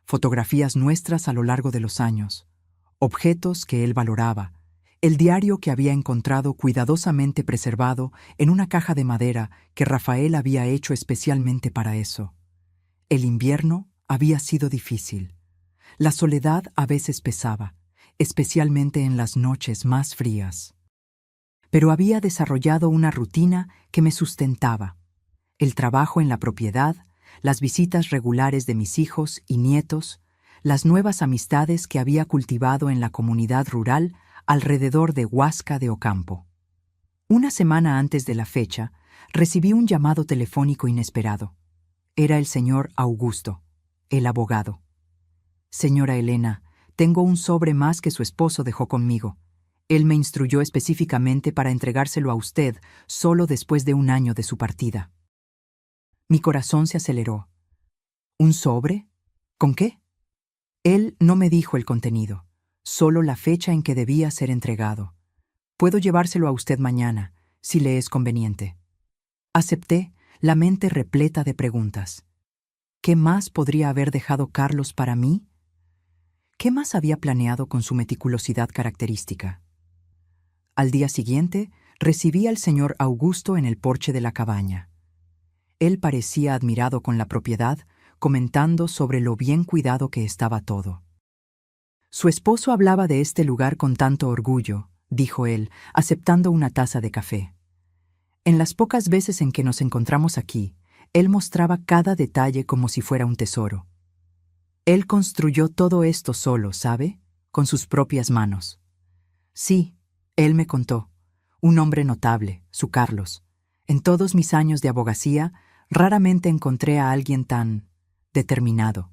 fotografías nuestras a lo largo de los años, objetos que él valoraba, el diario que había encontrado cuidadosamente preservado en una caja de madera que Rafael había hecho especialmente para eso. El invierno había sido difícil. La soledad a veces pesaba, especialmente en las noches más frías. Pero había desarrollado una rutina que me sustentaba. El trabajo en la propiedad, las visitas regulares de mis hijos y nietos, las nuevas amistades que había cultivado en la comunidad rural alrededor de Huasca de Ocampo. Una semana antes de la fecha, recibí un llamado telefónico inesperado. Era el señor Augusto, el abogado. Señora Elena, tengo un sobre más que su esposo dejó conmigo. Él me instruyó específicamente para entregárselo a usted solo después de un año de su partida. Mi corazón se aceleró. ¿Un sobre? ¿Con qué? Él no me dijo el contenido, solo la fecha en que debía ser entregado. Puedo llevárselo a usted mañana, si le es conveniente. Acepté, la mente repleta de preguntas. ¿Qué más podría haber dejado Carlos para mí? ¿Qué más había planeado con su meticulosidad característica? Al día siguiente, recibí al señor Augusto en el porche de la cabaña. Él parecía admirado con la propiedad, comentando sobre lo bien cuidado que estaba todo. Su esposo hablaba de este lugar con tanto orgullo, dijo él, aceptando una taza de café. En las pocas veces en que nos encontramos aquí, él mostraba cada detalle como si fuera un tesoro. Él construyó todo esto solo, ¿sabe? Con sus propias manos. Sí, él me contó. Un hombre notable, su Carlos. En todos mis años de abogacía, raramente encontré a alguien tan determinado.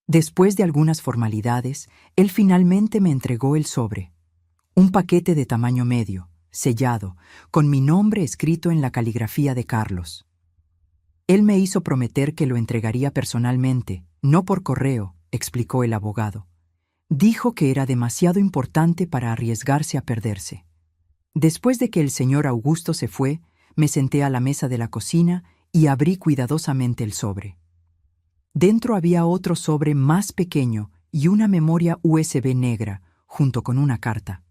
Después de algunas formalidades, él finalmente me entregó el sobre. Un paquete de tamaño medio, sellado, con mi nombre escrito en la caligrafía de Carlos. Él me hizo prometer que lo entregaría personalmente, no por correo, explicó el abogado. Dijo que era demasiado importante para arriesgarse a perderse. Después de que el señor Augusto se fue, me senté a la mesa de la cocina y abrí cuidadosamente el sobre. Dentro había otro sobre más pequeño y una memoria USB negra, junto con una carta.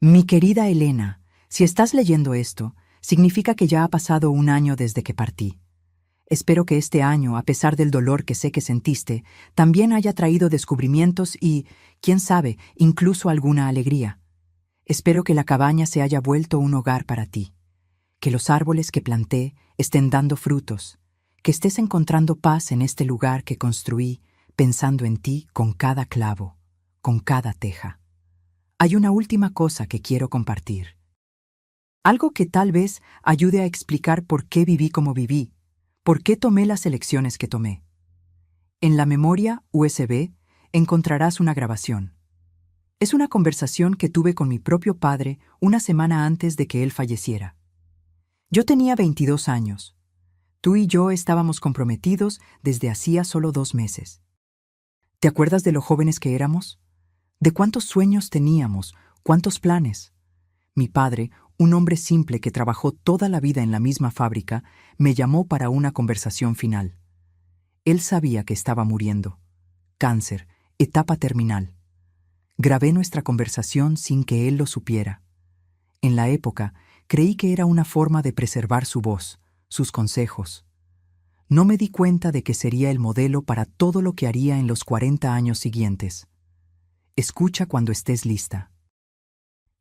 Mi querida Elena, si estás leyendo esto, significa que ya ha pasado un año desde que partí. Espero que este año, a pesar del dolor que sé que sentiste, también haya traído descubrimientos y, quién sabe, incluso alguna alegría. Espero que la cabaña se haya vuelto un hogar para ti, que los árboles que planté estén dando frutos, que estés encontrando paz en este lugar que construí, pensando en ti con cada clavo, con cada teja. Hay una última cosa que quiero compartir. Algo que tal vez ayude a explicar por qué viví como viví, por qué tomé las elecciones que tomé. En la memoria USB encontrarás una grabación. Es una conversación que tuve con mi propio padre una semana antes de que él falleciera. Yo tenía 22 años. Tú y yo estábamos comprometidos desde hacía solo 2 meses. ¿Te acuerdas de lo jóvenes que éramos? ¿De cuántos sueños teníamos? ¿Cuántos planes? Mi padre, un hombre simple que trabajó toda la vida en la misma fábrica, me llamó para una conversación final. Él sabía que estaba muriendo. Cáncer, etapa terminal. Grabé nuestra conversación sin que él lo supiera. En la época, creí que era una forma de preservar su voz, sus consejos. No me di cuenta de que sería el modelo para todo lo que haría en los 40 años siguientes. Escucha cuando estés lista.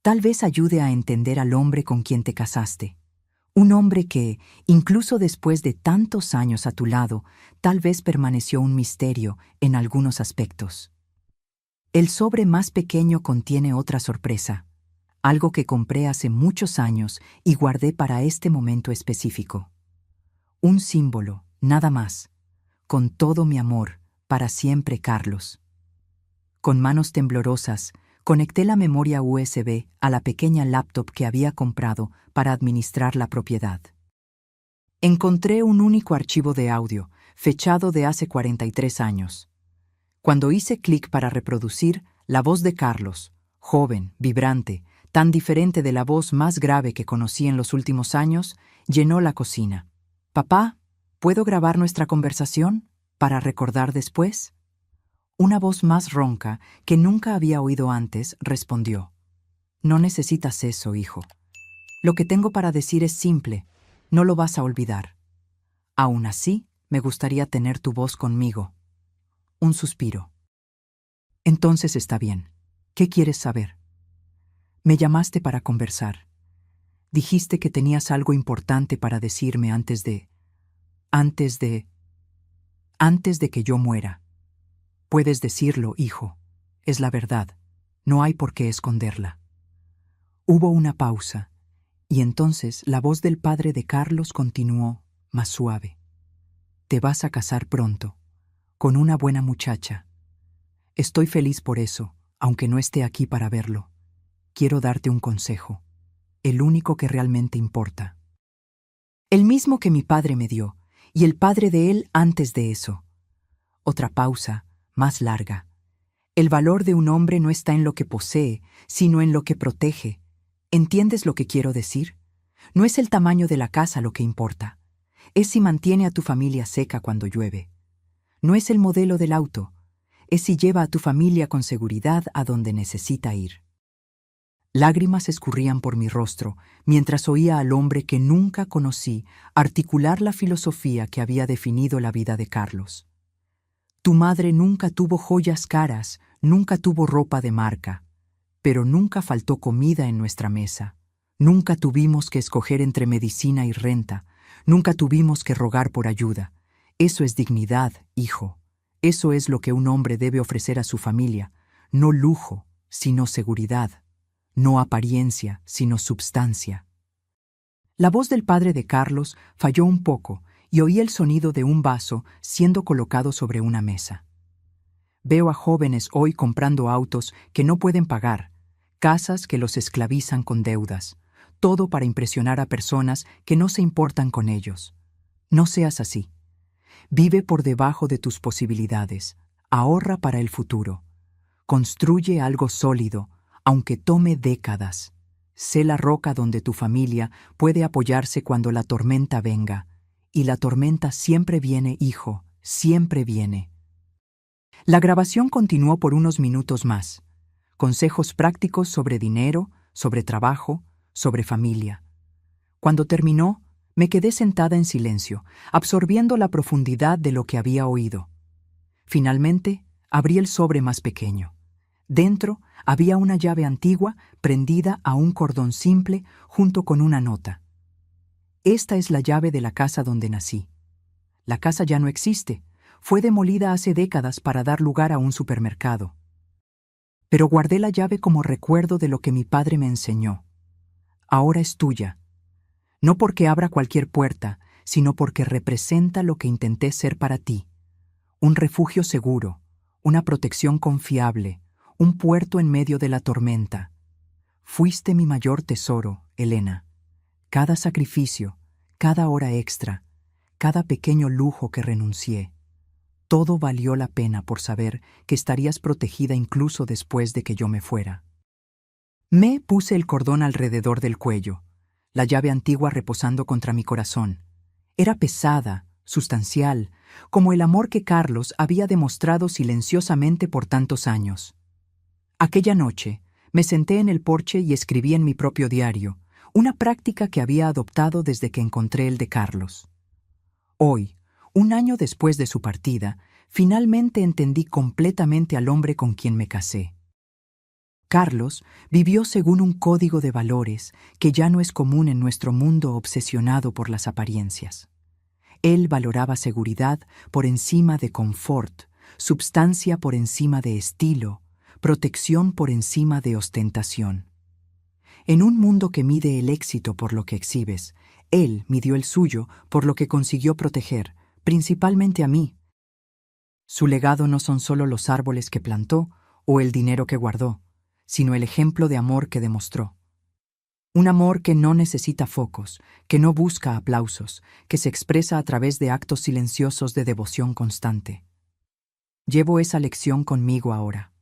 Tal vez ayude a entender al hombre con quien te casaste. Un hombre que, incluso después de tantos años a tu lado, tal vez permaneció un misterio en algunos aspectos. El sobre más pequeño contiene otra sorpresa, algo que compré hace muchos años y guardé para este momento específico. Un símbolo, nada más. Con todo mi amor, para siempre, Carlos. Con manos temblorosas, conecté la memoria USB a la pequeña laptop que había comprado para administrar la propiedad. Encontré un único archivo de audio, fechado de hace 43 años. Cuando hice clic para reproducir, la voz de Carlos, joven, vibrante, tan diferente de la voz más grave que conocí en los últimos años, llenó la cocina. «Papá, ¿puedo grabar nuestra conversación para recordar después?» Una voz más ronca, que nunca había oído antes, respondió. «No necesitas eso, hijo. Lo que tengo para decir es simple, no lo vas a olvidar. Aún así, me gustaría tener tu voz conmigo». Un suspiro. «Entonces está bien. ¿Qué quieres saber?» «Me llamaste para conversar. Dijiste que tenías algo importante para decirme antes de que yo muera. Puedes decirlo, hijo. Es la verdad. No hay por qué esconderla. Hubo una pausa, y entonces la voz del padre de Carlos continuó, más suave. Te vas a casar pronto, con una buena muchacha. Estoy feliz por eso, aunque no esté aquí para verlo. Quiero darte un consejo, el único que realmente importa. El mismo que mi padre me dio, y el padre de él antes de eso. Otra pausa, más larga. El valor de un hombre no está en lo que posee, sino en lo que protege. ¿Entiendes lo que quiero decir? No es el tamaño de la casa lo que importa. Es si mantiene a tu familia seca cuando llueve. No es el modelo del auto. Es si lleva a tu familia con seguridad a donde necesita ir. Lágrimas escurrían por mi rostro mientras oía al hombre que nunca conocí articular la filosofía que había definido la vida de Carlos. Tu madre nunca tuvo joyas caras, nunca tuvo ropa de marca, pero nunca faltó comida en nuestra mesa. Nunca tuvimos que escoger entre medicina y renta, nunca tuvimos que rogar por ayuda. Eso es dignidad, hijo. Eso es lo que un hombre debe ofrecer a su familia, no lujo, sino seguridad. No apariencia, sino substancia. La voz del padre de Carlos falló un poco y oí el sonido de un vaso siendo colocado sobre una mesa. Veo a jóvenes hoy comprando autos que no pueden pagar, casas que los esclavizan con deudas, todo para impresionar a personas que no se importan con ellos. No seas así. Vive por debajo de tus posibilidades, ahorra para el futuro. Construye algo sólido, aunque tome décadas. Sé la roca donde tu familia puede apoyarse cuando la tormenta venga. Y la tormenta siempre viene, hijo, siempre viene. La grabación continuó por unos minutos más. Consejos prácticos sobre dinero, sobre trabajo, sobre familia. Cuando terminó, me quedé sentada en silencio, absorbiendo la profundidad de lo que había oído. Finalmente, abrí el sobre más pequeño. Dentro había una llave antigua prendida a un cordón simple junto con una nota. Esta es la llave de la casa donde nací. La casa ya no existe. Fue demolida hace décadas para dar lugar a un supermercado. Pero guardé la llave como recuerdo de lo que mi padre me enseñó. Ahora es tuya. No porque abra cualquier puerta, sino porque representa lo que intenté ser para ti. Un refugio seguro, una protección confiable, un puerto en medio de la tormenta. Fuiste mi mayor tesoro, Elena. Cada sacrificio, cada hora extra, cada pequeño lujo que renuncié, todo valió la pena por saber que estarías protegida incluso después de que yo me fuera. Me puse el cordón alrededor del cuello, la llave antigua reposando contra mi corazón. Era pesada, sustancial, como el amor que Carlos había demostrado silenciosamente por tantos años. Aquella noche, me senté en el porche y escribí en mi propio diario, una práctica que había adoptado desde que encontré el de Carlos. Hoy, un año después de su partida, finalmente entendí completamente al hombre con quien me casé. Carlos vivió según un código de valores que ya no es común en nuestro mundo obsesionado por las apariencias. Él valoraba seguridad por encima de confort, substancia por encima de estilo, protección por encima de ostentación. En un mundo que mide el éxito por lo que exhibes, él midió el suyo por lo que consiguió proteger, principalmente a mí. Su legado no son solo los árboles que plantó o el dinero que guardó, sino el ejemplo de amor que demostró. Un amor que no necesita focos, que no busca aplausos, que se expresa a través de actos silenciosos de devoción constante. Llevo esa lección conmigo ahora.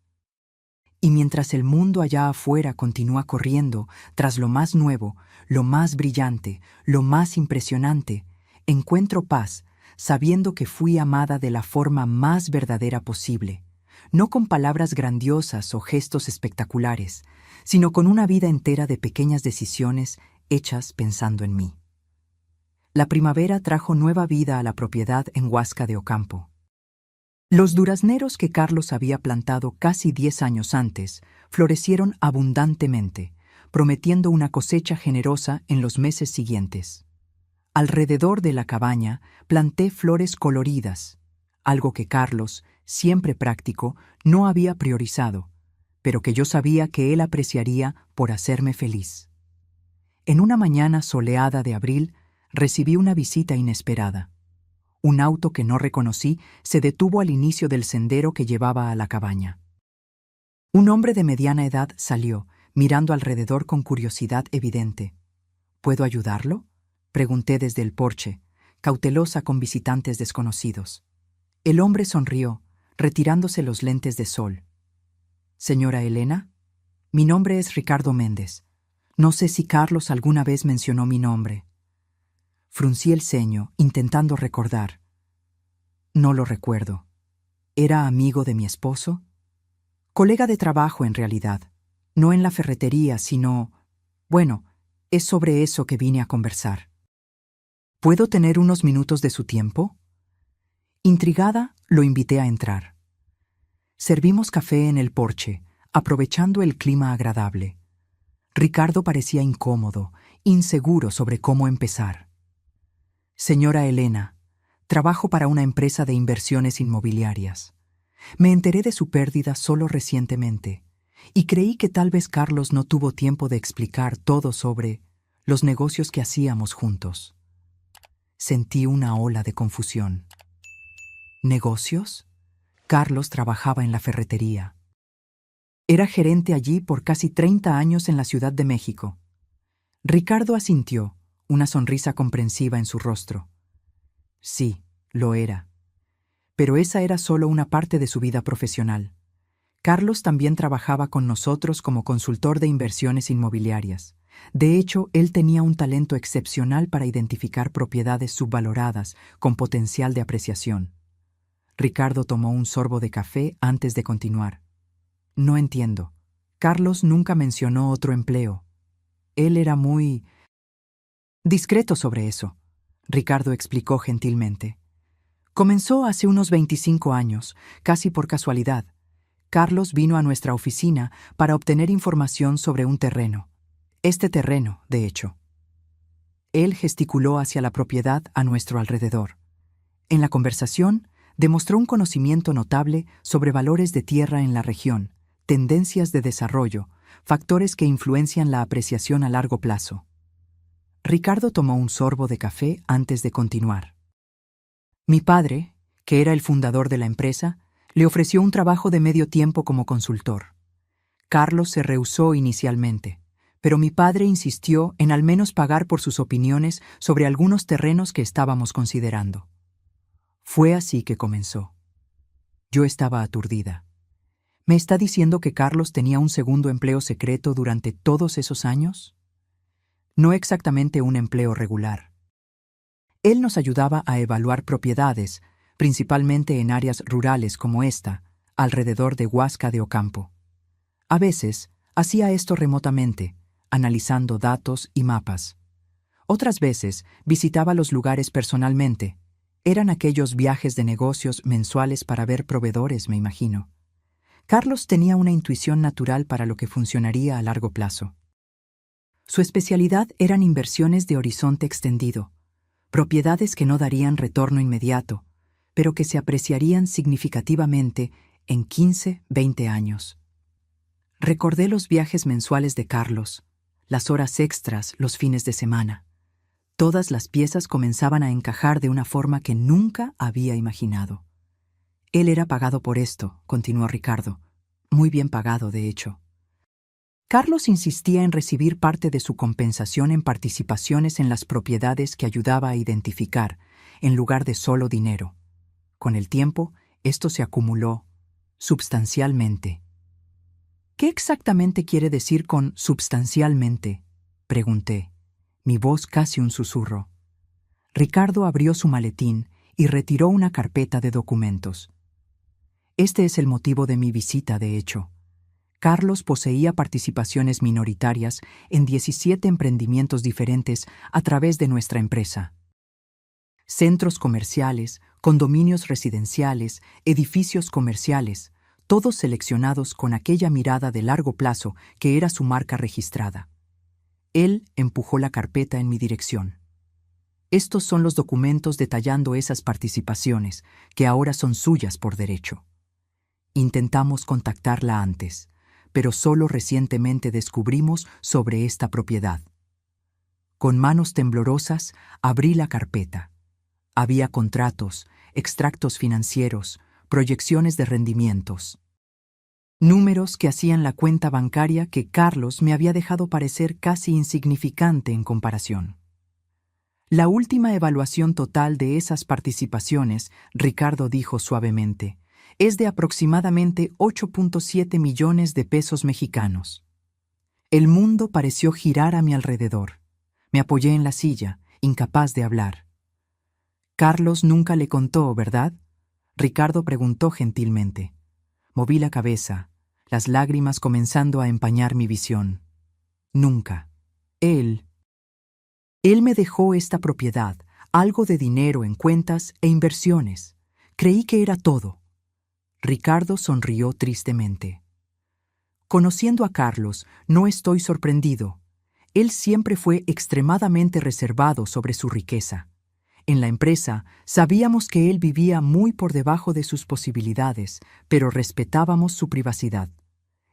Y mientras el mundo allá afuera continúa corriendo tras lo más nuevo, lo más brillante, lo más impresionante, encuentro paz sabiendo que fui amada de la forma más verdadera posible, no con palabras grandiosas o gestos espectaculares, sino con una vida entera de pequeñas decisiones hechas pensando en mí. La primavera trajo nueva vida a la propiedad en Huasca de Ocampo. Los durazneros que Carlos había plantado casi 10 años antes florecieron abundantemente, prometiendo una cosecha generosa en los meses siguientes. Alrededor de la cabaña planté flores coloridas, algo que Carlos, siempre práctico, no había priorizado, pero que yo sabía que él apreciaría por hacerme feliz. En una mañana soleada de abril, recibí una visita inesperada. Un auto que no reconocí se detuvo al inicio del sendero que llevaba a la cabaña. Un hombre de mediana edad salió, mirando alrededor con curiosidad evidente. ¿Puedo ayudarlo?, pregunté desde el porche, cautelosa con visitantes desconocidos. El hombre sonrió, retirándose los lentes de sol. Señora Elena, mi nombre es Ricardo Méndez. No sé si Carlos alguna vez mencionó mi nombre. Fruncí el ceño, intentando recordar. No lo recuerdo. ¿Era amigo de mi esposo? Colega de trabajo, en realidad. No en la ferretería, sino... Bueno, es sobre eso que vine a conversar. ¿Puedo tener unos minutos de su tiempo? Intrigada, lo invité a entrar. Servimos café en el porche, aprovechando el clima agradable. Ricardo parecía incómodo, inseguro sobre cómo empezar. Señora Elena, trabajo para una empresa de inversiones inmobiliarias. Me enteré de su pérdida solo recientemente, y creí que tal vez Carlos no tuvo tiempo de explicar todo sobre los negocios que hacíamos juntos. Sentí una ola de confusión. ¿Negocios? Carlos trabajaba en la ferretería. Era gerente allí por casi 30 años en la Ciudad de México. Ricardo asintió, una sonrisa comprensiva en su rostro. Sí, lo era. Pero esa era solo una parte de su vida profesional. Carlos también trabajaba con nosotros como consultor de inversiones inmobiliarias. De hecho, él tenía un talento excepcional para identificar propiedades subvaloradas con potencial de apreciación. Ricardo tomó un sorbo de café antes de continuar. No entiendo. Carlos nunca mencionó otro empleo. Él era muy discreto sobre eso, Ricardo explicó gentilmente. Comenzó hace unos 25 años, casi por casualidad. Carlos vino a nuestra oficina para obtener información sobre un terreno. Este terreno, de hecho. Él gesticuló hacia la propiedad a nuestro alrededor. En la conversación, demostró un conocimiento notable sobre valores de tierra en la región, tendencias de desarrollo, factores que influencian la apreciación a largo plazo. Ricardo tomó un sorbo de café antes de continuar. Mi padre, que era el fundador de la empresa, le ofreció un trabajo de medio tiempo como consultor. Carlos se rehusó inicialmente, pero mi padre insistió en al menos pagar por sus opiniones sobre algunos terrenos que estábamos considerando. Fue así que comenzó. Yo estaba aturdida. ¿Me está diciendo que Carlos tenía un segundo empleo secreto durante todos esos años? No exactamente un empleo regular. Él nos ayudaba a evaluar propiedades, principalmente en áreas rurales como esta, alrededor de Huasca de Ocampo. A veces, hacía esto remotamente, analizando datos y mapas. Otras veces, visitaba los lugares personalmente. Eran aquellos viajes de negocios mensuales para ver proveedores, me imagino. Carlos tenía una intuición natural para lo que funcionaría a largo plazo. Su especialidad eran inversiones de horizonte extendido, propiedades que no darían retorno inmediato, pero que se apreciarían significativamente en 15, 20 años. Recordé los viajes mensuales de Carlos, las horas extras, los fines de semana. Todas las piezas comenzaban a encajar de una forma que nunca había imaginado. Él era pagado por esto, continuó Ricardo. Muy bien pagado, de hecho. Carlos insistía en recibir parte de su compensación en participaciones en las propiedades que ayudaba a identificar, en lugar de solo dinero. Con el tiempo, esto se acumuló substancialmente. ¿Qué exactamente quiere decir con substancialmente?, pregunté, mi voz casi un susurro. Ricardo abrió su maletín y retiró una carpeta de documentos. Este es el motivo de mi visita, de hecho. Carlos poseía participaciones minoritarias en 17 emprendimientos diferentes a través de nuestra empresa. Centros comerciales, condominios residenciales, edificios comerciales, todos seleccionados con aquella mirada de largo plazo que era su marca registrada. Él empujó la carpeta en mi dirección. Estos son los documentos detallando esas participaciones, que ahora son suyas por derecho. Intentamos contactarla antes, pero solo recientemente descubrimos sobre esta propiedad. Con manos temblorosas, abrí la carpeta. Había contratos, extractos financieros, proyecciones de rendimientos. Números que hacían la cuenta bancaria que Carlos me había dejado parecer casi insignificante en comparación. La última evaluación total de esas participaciones, Ricardo dijo suavemente, es de aproximadamente 8.7 millones de pesos mexicanos. El mundo pareció girar a mi alrededor. Me apoyé en la silla, incapaz de hablar. Carlos nunca le contó, ¿verdad? Ricardo preguntó gentilmente. Moví la cabeza, las lágrimas comenzando a empañar mi visión. Nunca. Él me dejó esta propiedad, algo de dinero en cuentas e inversiones. Creí que era todo. Ricardo sonrió tristemente. Conociendo a Carlos, no estoy sorprendido. Él siempre fue extremadamente reservado sobre su riqueza. En la empresa, sabíamos que él vivía muy por debajo de sus posibilidades, pero respetábamos su privacidad.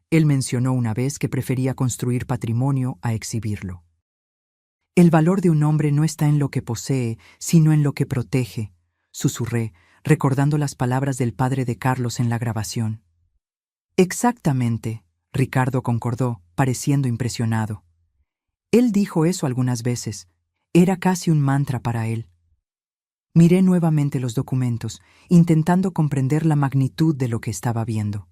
Él mencionó una vez que prefería construir patrimonio a exhibirlo. El valor de un hombre no está en lo que posee, sino en lo que protege, susurré, recordando las palabras del padre de Carlos en la grabación. Exactamente, Ricardo concordó, pareciendo impresionado. Él dijo eso algunas veces. Era casi un mantra para él. Miré nuevamente los documentos, intentando comprender la magnitud de lo que estaba viendo.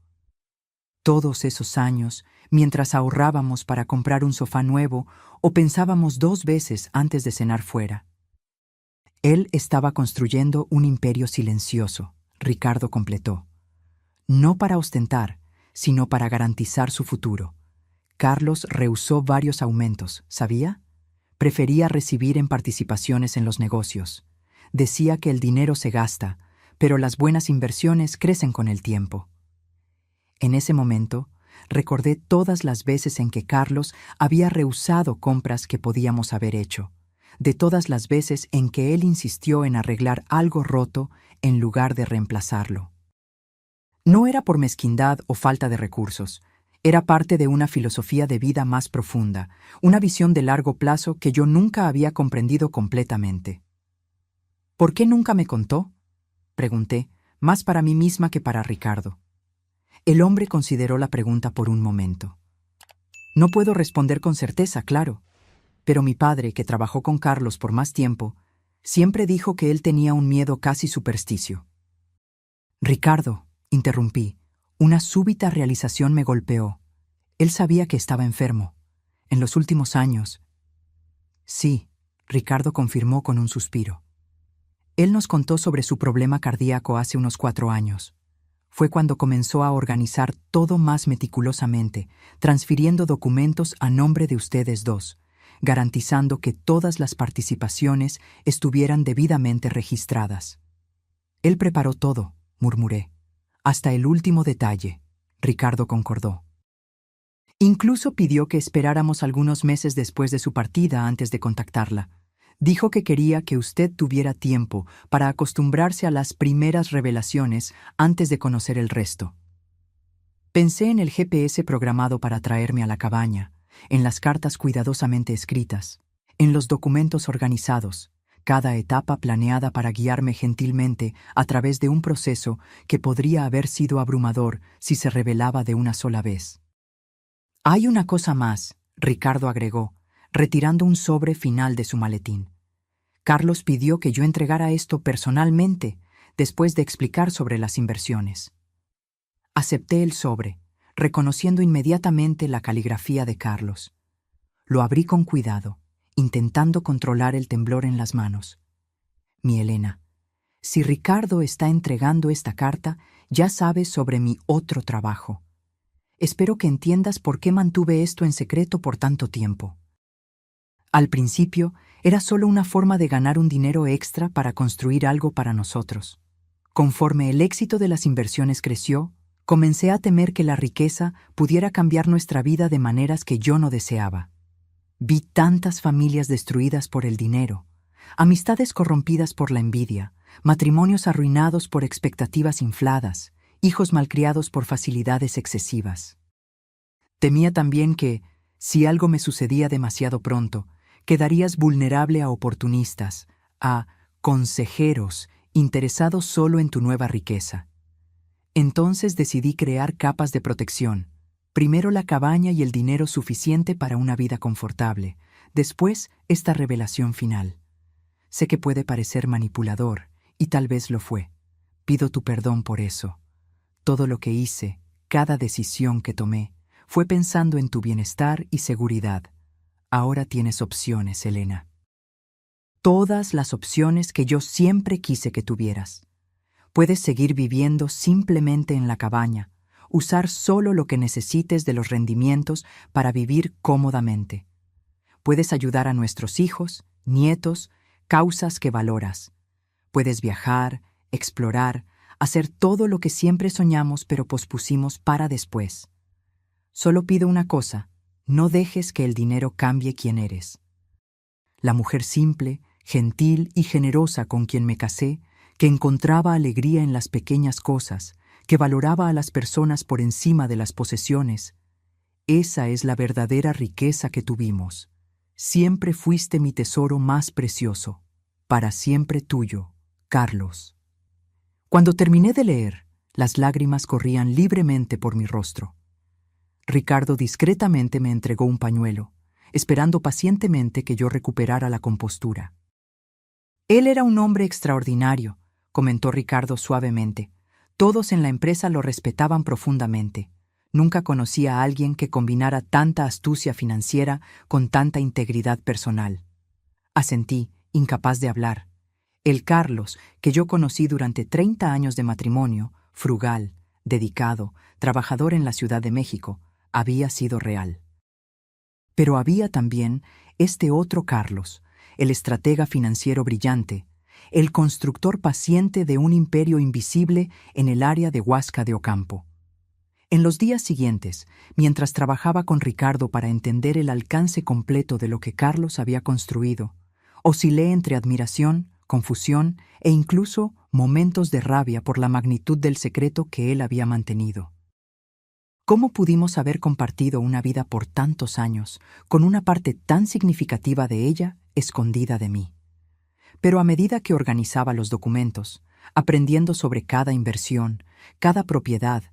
Todos esos años, mientras ahorrábamos para comprar un sofá nuevo o pensábamos 2 veces antes de cenar fuera. Él estaba construyendo un imperio silencioso, Ricardo completó. No para ostentar, sino para garantizar su futuro. Carlos rehusó varios aumentos, ¿sabía? Prefería recibir en participaciones en los negocios. Decía que el dinero se gasta, pero las buenas inversiones crecen con el tiempo. En ese momento, recordé todas las veces en que Carlos había rehusado compras que podíamos haber hecho, de todas las veces en que él insistió en arreglar algo roto en lugar de reemplazarlo. No era por mezquindad o falta de recursos, era parte de una filosofía de vida más profunda, una visión de largo plazo que yo nunca había comprendido completamente. ¿Por qué nunca me contó?, pregunté, más para mí misma que para Ricardo. El hombre consideró la pregunta por un momento. No puedo responder con certeza, claro, pero mi padre, que trabajó con Carlos por más tiempo, siempre dijo que él tenía un miedo casi supersticio. Ricardo, interrumpí, una súbita realización me golpeó. Él sabía que estaba enfermo. En los últimos años. Sí, Ricardo confirmó con un suspiro. Él nos contó sobre su problema cardíaco hace unos 4 años. Fue cuando comenzó a organizar todo más meticulosamente, transfiriendo documentos a nombre de ustedes dos, garantizando que todas las participaciones estuvieran debidamente registradas. Él preparó todo, murmuré. Hasta el último detalle, Ricardo concordó. Incluso pidió que esperáramos algunos meses después de su partida antes de contactarla. Dijo que quería que usted tuviera tiempo para acostumbrarse a las primeras revelaciones antes de conocer el resto. Pensé en el GPS programado para traerme a la cabaña, en las cartas cuidadosamente escritas, en los documentos organizados, cada etapa planeada para guiarme gentilmente a través de un proceso que podría haber sido abrumador si se revelaba de una sola vez. Hay una cosa más, Ricardo agregó, retirando un sobre final de su maletín. Carlos pidió que yo entregara esto personalmente, después de explicar sobre las inversiones. Acepté el sobre, reconociendo inmediatamente la caligrafía de Carlos. Lo abrí con cuidado, intentando controlar el temblor en las manos. Mi Elena, si Ricardo está entregando esta carta, ya sabes sobre mi otro trabajo. Espero que entiendas por qué mantuve esto en secreto por tanto tiempo. Al principio, era solo una forma de ganar un dinero extra para construir algo para nosotros. Conforme el éxito de las inversiones creció, comencé a temer que la riqueza pudiera cambiar nuestra vida de maneras que yo no deseaba. Vi tantas familias destruidas por el dinero, amistades corrompidas por la envidia, matrimonios arruinados por expectativas infladas, hijos malcriados por facilidades excesivas. Temía también que, si algo me sucedía demasiado pronto, quedarías vulnerable a oportunistas, a consejeros interesados solo en tu nueva riqueza. Entonces decidí crear capas de protección. Primero la cabaña y el dinero suficiente para una vida confortable. Después, esta revelación final. Sé que puede parecer manipulador, y tal vez lo fue. Pido tu perdón por eso. Todo lo que hice, cada decisión que tomé, fue pensando en tu bienestar y seguridad. Ahora tienes opciones, Elena. Todas las opciones que yo siempre quise que tuvieras. Puedes seguir viviendo simplemente en la cabaña, usar solo lo que necesites de los rendimientos para vivir cómodamente. Puedes ayudar a nuestros hijos, nietos, causas que valoras. Puedes viajar, explorar, hacer todo lo que siempre soñamos pero pospusimos para después. Solo pido una cosa, no dejes que el dinero cambie quién eres. La mujer simple, gentil y generosa con quien me casé, que encontraba alegría en las pequeñas cosas, que valoraba a las personas por encima de las posesiones. Esa es la verdadera riqueza que tuvimos. Siempre fuiste mi tesoro más precioso. Para siempre tuyo, Carlos. Cuando terminé de leer, las lágrimas corrían libremente por mi rostro. Ricardo discretamente me entregó un pañuelo, esperando pacientemente que yo recuperara la compostura. Él era un hombre extraordinario, comentó Ricardo suavemente. Todos en la empresa lo respetaban profundamente. Nunca conocí a alguien que combinara tanta astucia financiera con tanta integridad personal. Asentí, incapaz de hablar. El Carlos, que yo conocí durante 30 años de matrimonio, frugal, dedicado, trabajador en la Ciudad de México, había sido real. Pero había también este otro Carlos, el estratega financiero brillante, el constructor paciente de un imperio invisible en el área de Huasca de Ocampo. En los días siguientes, mientras trabajaba con Ricardo para entender el alcance completo de lo que Carlos había construido, oscilé entre admiración, confusión e incluso momentos de rabia por la magnitud del secreto que él había mantenido. ¿Cómo pudimos haber compartido una vida por tantos años, con una parte tan significativa de ella escondida de mí? Pero a medida que organizaba los documentos, aprendiendo sobre cada inversión, cada propiedad,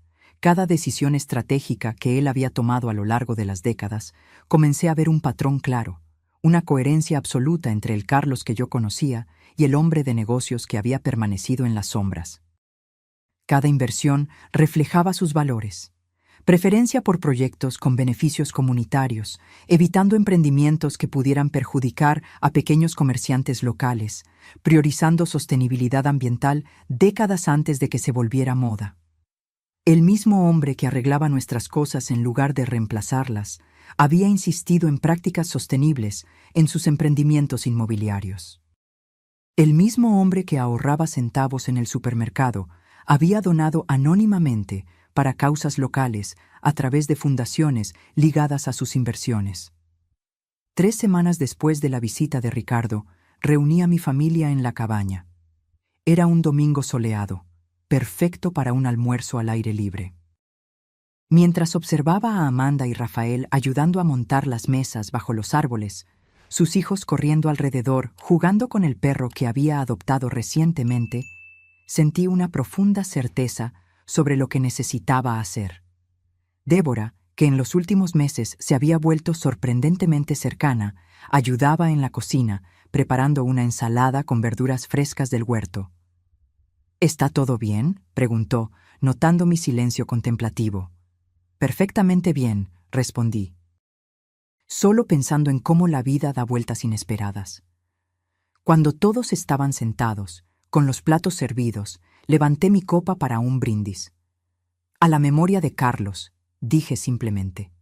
cada decisión estratégica que él había tomado a lo largo de las décadas, comencé a ver un patrón claro, una coherencia absoluta entre el Carlos que yo conocía y el hombre de negocios que había permanecido en las sombras. Cada inversión reflejaba sus valores. Preferencia por proyectos con beneficios comunitarios, evitando emprendimientos que pudieran perjudicar a pequeños comerciantes locales, priorizando sostenibilidad ambiental décadas antes de que se volviera moda. El mismo hombre que arreglaba nuestras cosas en lugar de reemplazarlas, había insistido en prácticas sostenibles en sus emprendimientos inmobiliarios. El mismo hombre que ahorraba centavos en el supermercado había donado anónimamente para causas locales a través de fundaciones ligadas a sus inversiones. 3 semanas después de la visita de Ricardo, reuní a mi familia en la cabaña. Era un domingo soleado, perfecto para un almuerzo al aire libre. Mientras observaba a Amanda y Rafael ayudando a montar las mesas bajo los árboles, sus hijos corriendo alrededor, jugando con el perro que había adoptado recientemente, sentí una profunda certeza sobre lo que necesitaba hacer. Débora, que en los últimos meses se había vuelto sorprendentemente cercana, ayudaba en la cocina, preparando una ensalada con verduras frescas del huerto. ¿Está todo bien?, preguntó, notando mi silencio contemplativo. Perfectamente bien, respondí, solo pensando en cómo la vida da vueltas inesperadas. Cuando todos estaban sentados, con los platos servidos, levanté mi copa para un brindis. A la memoria de Carlos, dije simplemente.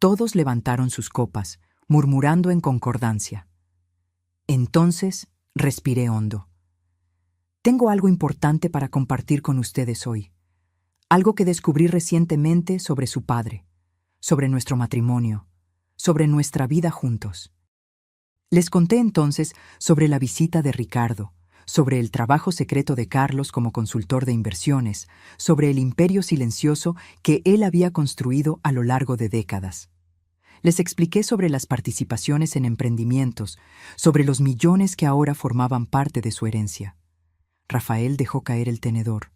Todos levantaron sus copas, murmurando en concordancia. Entonces, respiré hondo. Tengo algo importante para compartir con ustedes hoy. Algo que descubrí recientemente sobre su padre, sobre nuestro matrimonio, sobre nuestra vida juntos. Les conté entonces sobre la visita de Ricardo, sobre el trabajo secreto de Carlos como consultor de inversiones, sobre el imperio silencioso que él había construido a lo largo de décadas. Les expliqué sobre las participaciones en emprendimientos, sobre los millones que ahora formaban parte de su herencia. Rafael dejó caer el tenedor.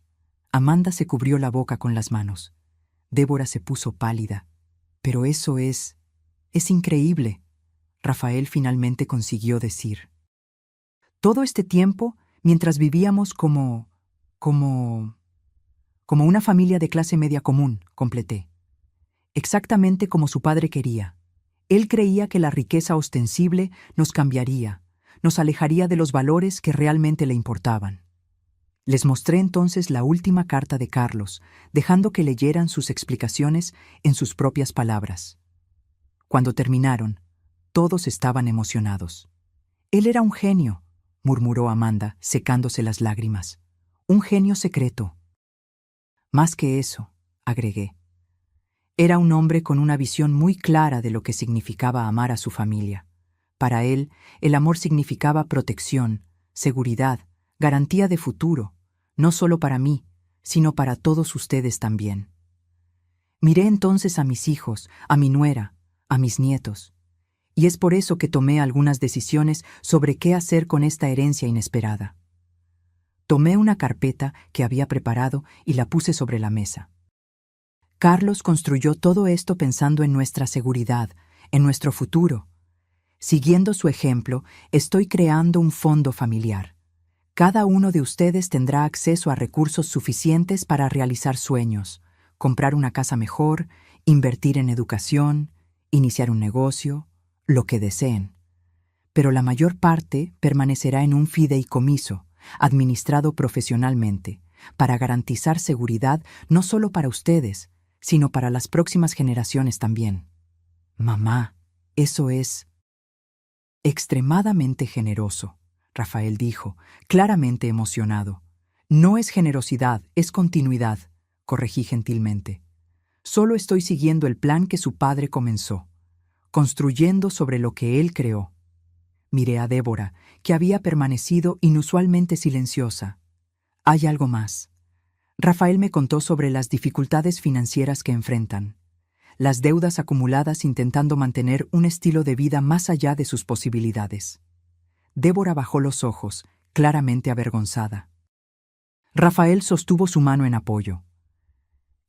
Amanda se cubrió la boca con las manos. Débora se puso pálida. Pero eso es increíble. Rafael finalmente consiguió decir. Todo este tiempo, mientras vivíamos como una familia de clase media común, completé. Exactamente como su padre quería. Él creía que la riqueza ostensible nos cambiaría, nos alejaría de los valores que realmente le importaban. Les mostré entonces la última carta de Carlos, dejando que leyeran sus explicaciones en sus propias palabras. Cuando terminaron, todos estaban emocionados. Él era un genio, murmuró Amanda, secándose las lágrimas. Un genio secreto. Más que eso, agregué. Era un hombre con una visión muy clara de lo que significaba amar a su familia. Para él, el amor significaba protección, seguridad, garantía de futuro, no solo para mí, sino para todos ustedes también. Miré entonces a mis hijos, a mi nuera, a mis nietos. Y es por eso que tomé algunas decisiones sobre qué hacer con esta herencia inesperada. Tomé una carpeta que había preparado y la puse sobre la mesa. Carlos construyó todo esto pensando en nuestra seguridad, en nuestro futuro. Siguiendo su ejemplo, estoy creando un fondo familiar. Cada uno de ustedes tendrá acceso a recursos suficientes para realizar sueños, comprar una casa mejor, invertir en educación, iniciar un negocio, lo que deseen. Pero la mayor parte permanecerá en un fideicomiso, administrado profesionalmente, para garantizar seguridad no solo para ustedes, sino para las próximas generaciones también. Mamá, eso es extremadamente generoso, Rafael dijo, claramente emocionado. No es generosidad, es continuidad, corregí gentilmente. Solo estoy siguiendo el plan que su padre comenzó, construyendo sobre lo que él creó. Miré a Débora, que había permanecido inusualmente silenciosa. Hay algo más. Rafael me contó sobre las dificultades financieras que enfrentan, las deudas acumuladas intentando mantener un estilo de vida más allá de sus posibilidades. Débora bajó los ojos, claramente avergonzada. Rafael sostuvo su mano en apoyo.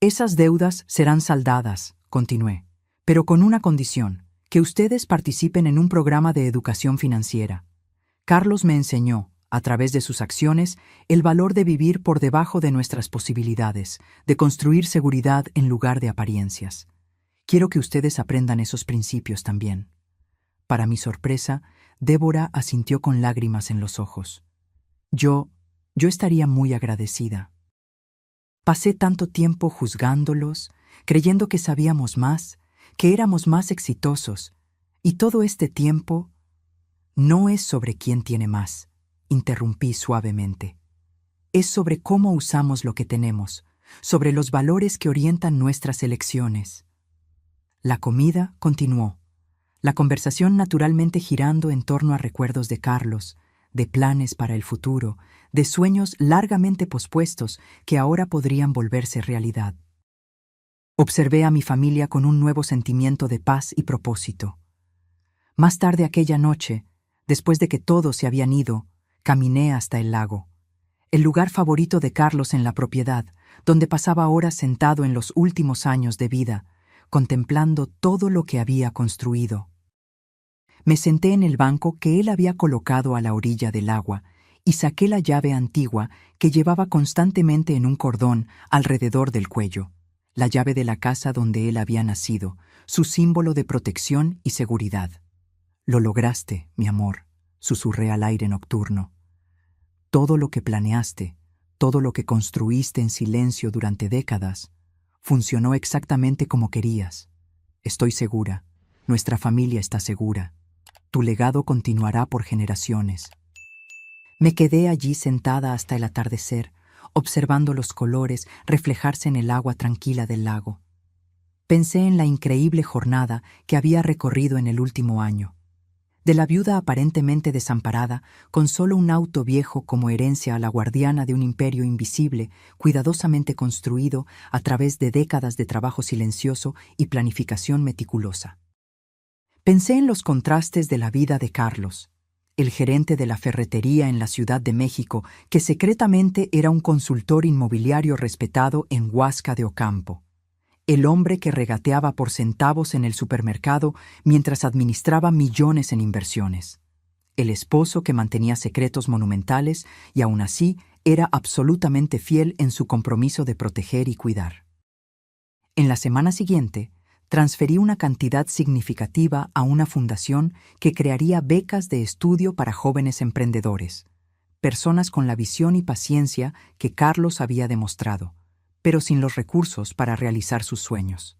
Esas deudas serán saldadas, continué, pero con una condición, que ustedes participen en un programa de educación financiera. Carlos me enseñó, a través de sus acciones, el valor de vivir por debajo de nuestras posibilidades, de construir seguridad en lugar de apariencias. Quiero que ustedes aprendan esos principios también. Para mi sorpresa, Débora asintió con lágrimas en los ojos. Yo estaría muy agradecida. Pasé tanto tiempo juzgándolos, creyendo que sabíamos más, que éramos más exitosos, y todo este tiempo no es sobre quién tiene más, interrumpí suavemente. Es sobre cómo usamos lo que tenemos, sobre los valores que orientan nuestras elecciones. La comida continuó, la conversación naturalmente girando en torno a recuerdos de Carlos, de planes para el futuro, de sueños largamente pospuestos que ahora podrían volverse realidad. Observé a mi familia con un nuevo sentimiento de paz y propósito. Más tarde aquella noche, después de que todos se habían ido, caminé hasta el lago, el lugar favorito de Carlos en la propiedad, donde pasaba horas sentado en los últimos años de vida, contemplando todo lo que había construido. Me senté en el banco que él había colocado a la orilla del agua y saqué la llave antigua que llevaba constantemente en un cordón alrededor del cuello, la llave de la casa donde él había nacido, su símbolo de protección y seguridad. Lo lograste, mi amor, susurré al aire nocturno. Todo lo que planeaste, todo lo que construiste en silencio durante décadas, funcionó exactamente como querías. Estoy segura, nuestra familia está segura. Tu legado continuará por generaciones. Me quedé allí sentada hasta el atardecer, observando los colores reflejarse en el agua tranquila del lago. Pensé en la increíble jornada que había recorrido en el último año. de la viuda aparentemente desamparada, con solo un auto viejo como herencia a la guardiana de un imperio invisible, cuidadosamente construido a través de décadas de trabajo silencioso y planificación meticulosa. Pensé en los contrastes de la vida de Carlos, el gerente de la ferretería en la Ciudad de México, que secretamente era un consultor inmobiliario respetado en Huasca de Ocampo. El hombre que regateaba por centavos en el supermercado mientras administraba millones en inversiones. El esposo que mantenía secretos monumentales y aún así era absolutamente fiel en su compromiso de proteger y cuidar. En la semana siguiente, transferí una cantidad significativa a una fundación que crearía becas de estudio para jóvenes emprendedores, personas con la visión y paciencia que Carlos había demostrado, pero sin los recursos para realizar sus sueños.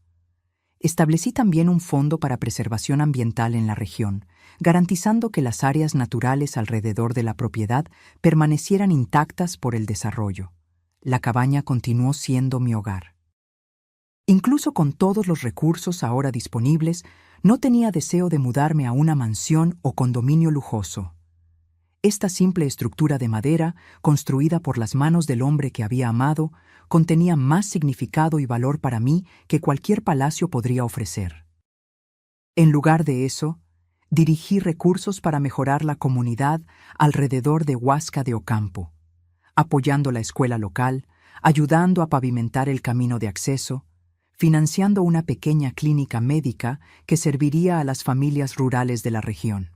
Establecí también un fondo para preservación ambiental en la región, garantizando que las áreas naturales alrededor de la propiedad permanecieran intactas por el desarrollo. La cabaña continuó siendo mi hogar. Incluso con todos los recursos ahora disponibles, no tenía deseo de mudarme a una mansión o condominio lujoso. Esta simple estructura de madera, construida por las manos del hombre que había amado, contenía más significado y valor para mí que cualquier palacio podría ofrecer. En lugar de eso, dirigí recursos para mejorar la comunidad alrededor de Huasca de Ocampo, apoyando la escuela local, ayudando a pavimentar el camino de acceso, financiando una pequeña clínica médica que serviría a las familias rurales de la región.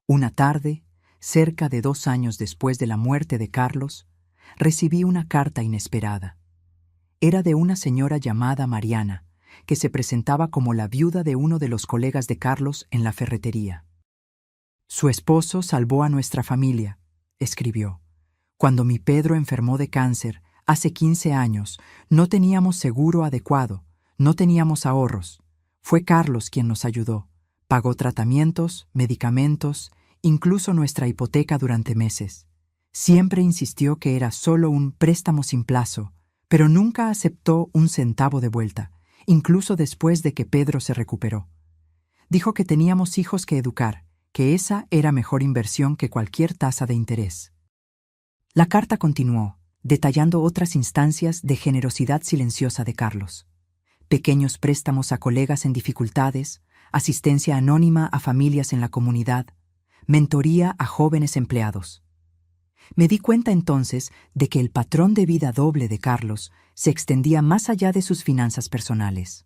Una tarde, cerca de 2 años después de la muerte de Carlos, recibí una carta inesperada. Era de una señora llamada Mariana, que se presentaba como la viuda de uno de los colegas de Carlos en la ferretería. «Su esposo salvó a nuestra familia», escribió. «Cuando mi Pedro enfermó de cáncer, hace 15 años, no teníamos seguro adecuado, no teníamos ahorros. Fue Carlos quien nos ayudó. Pagó tratamientos, medicamentos, incluso nuestra hipoteca durante meses. Siempre insistió que era solo un préstamo sin plazo, pero nunca aceptó un centavo de vuelta, incluso después de que Pedro se recuperó. Dijo que teníamos hijos que educar, que esa era mejor inversión que cualquier tasa de interés». La carta continuó, detallando otras instancias de generosidad silenciosa de Carlos. Pequeños préstamos a colegas en dificultades, asistencia anónima a familias en la comunidad, mentoría a jóvenes empleados. Me di cuenta entonces de que el patrón de vida doble de Carlos se extendía más allá de sus finanzas personales.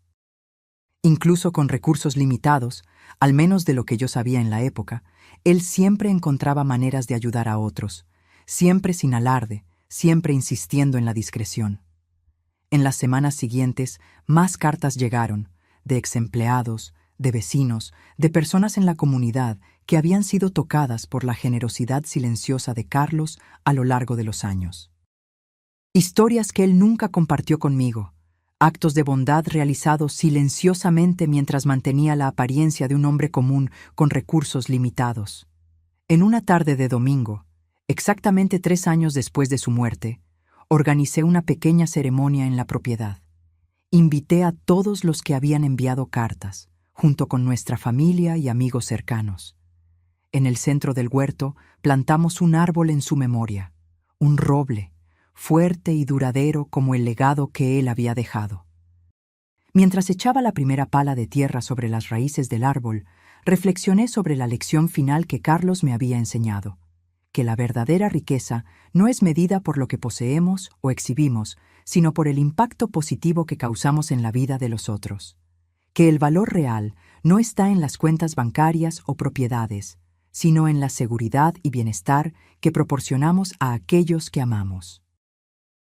Incluso con recursos limitados, al menos de lo que yo sabía en la época, él siempre encontraba maneras de ayudar a otros, siempre sin alarde, siempre insistiendo en la discreción. En las semanas siguientes, más cartas llegaron, de exempleados, de vecinos, de personas en la comunidad que habían sido tocadas por la generosidad silenciosa de Carlos a lo largo de los años. Historias que él nunca compartió conmigo, actos de bondad realizados silenciosamente mientras mantenía la apariencia de un hombre común con recursos limitados. En una tarde de domingo, exactamente 3 años después de su muerte, organicé una pequeña ceremonia en la propiedad. Invité a todos los que habían enviado cartas, junto con nuestra familia y amigos cercanos. En el centro del huerto plantamos un árbol en su memoria, un roble, fuerte y duradero como el legado que él había dejado. Mientras echaba la primera pala de tierra sobre las raíces del árbol, reflexioné sobre la lección final que Carlos me había enseñado, que la verdadera riqueza no es medida por lo que poseemos o exhibimos, sino por el impacto positivo que causamos en la vida de los otros. Que el valor real no está en las cuentas bancarias o propiedades, sino en la seguridad y bienestar que proporcionamos a aquellos que amamos.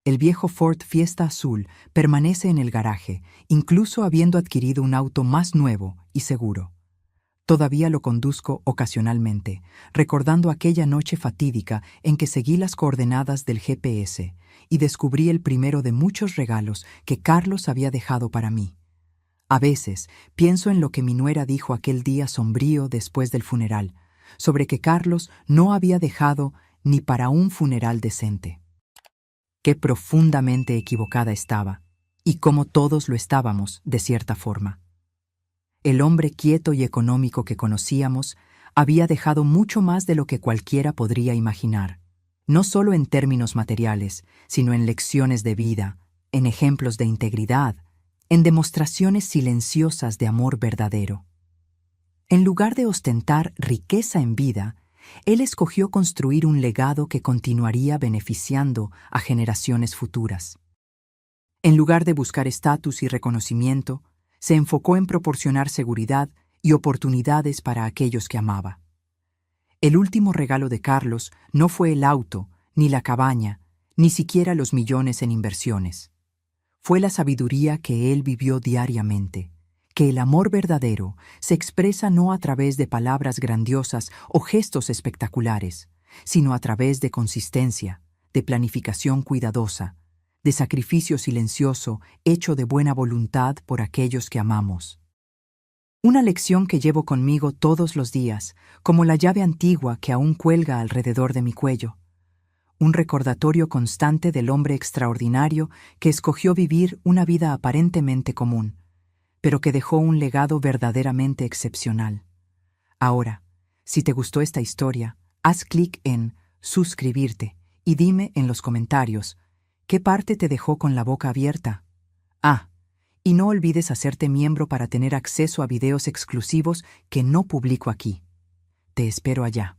El viejo Ford Fiesta azul permanece en el garaje, incluso habiendo adquirido un auto más nuevo y seguro. Todavía lo conduzco ocasionalmente, recordando aquella noche fatídica en que seguí las coordenadas del GPS y descubrí el primero de muchos regalos que Carlos había dejado para mí. A veces pienso en lo que mi nuera dijo aquel día sombrío después del funeral, sobre que Carlos no había dejado ni para un funeral decente. Qué profundamente equivocada estaba, y cómo todos lo estábamos, de cierta forma. El hombre quieto y económico que conocíamos había dejado mucho más de lo que cualquiera podría imaginar, no solo en términos materiales, sino en lecciones de vida, en ejemplos de integridad, en demostraciones silenciosas de amor verdadero. En lugar de ostentar riqueza en vida, él escogió construir un legado que continuaría beneficiando a generaciones futuras. En lugar de buscar estatus y reconocimiento, se enfocó en proporcionar seguridad y oportunidades para aquellos que amaba. El último regalo de Carlos no fue el auto, ni la cabaña, ni siquiera los millones en inversiones. Fue la sabiduría que él vivió diariamente, que el amor verdadero se expresa no a través de palabras grandiosas o gestos espectaculares, sino a través de consistencia, de planificación cuidadosa, de sacrificio silencioso hecho de buena voluntad por aquellos que amamos. Una lección que llevo conmigo todos los días, como la llave antigua que aún cuelga alrededor de mi cuello. Un recordatorio constante del hombre extraordinario que escogió vivir una vida aparentemente común, pero que dejó un legado verdaderamente excepcional. Ahora, si te gustó esta historia, haz clic en suscribirte y dime en los comentarios qué parte te dejó con la boca abierta. Y no olvides hacerte miembro para tener acceso a videos exclusivos que no publico aquí. Te espero allá.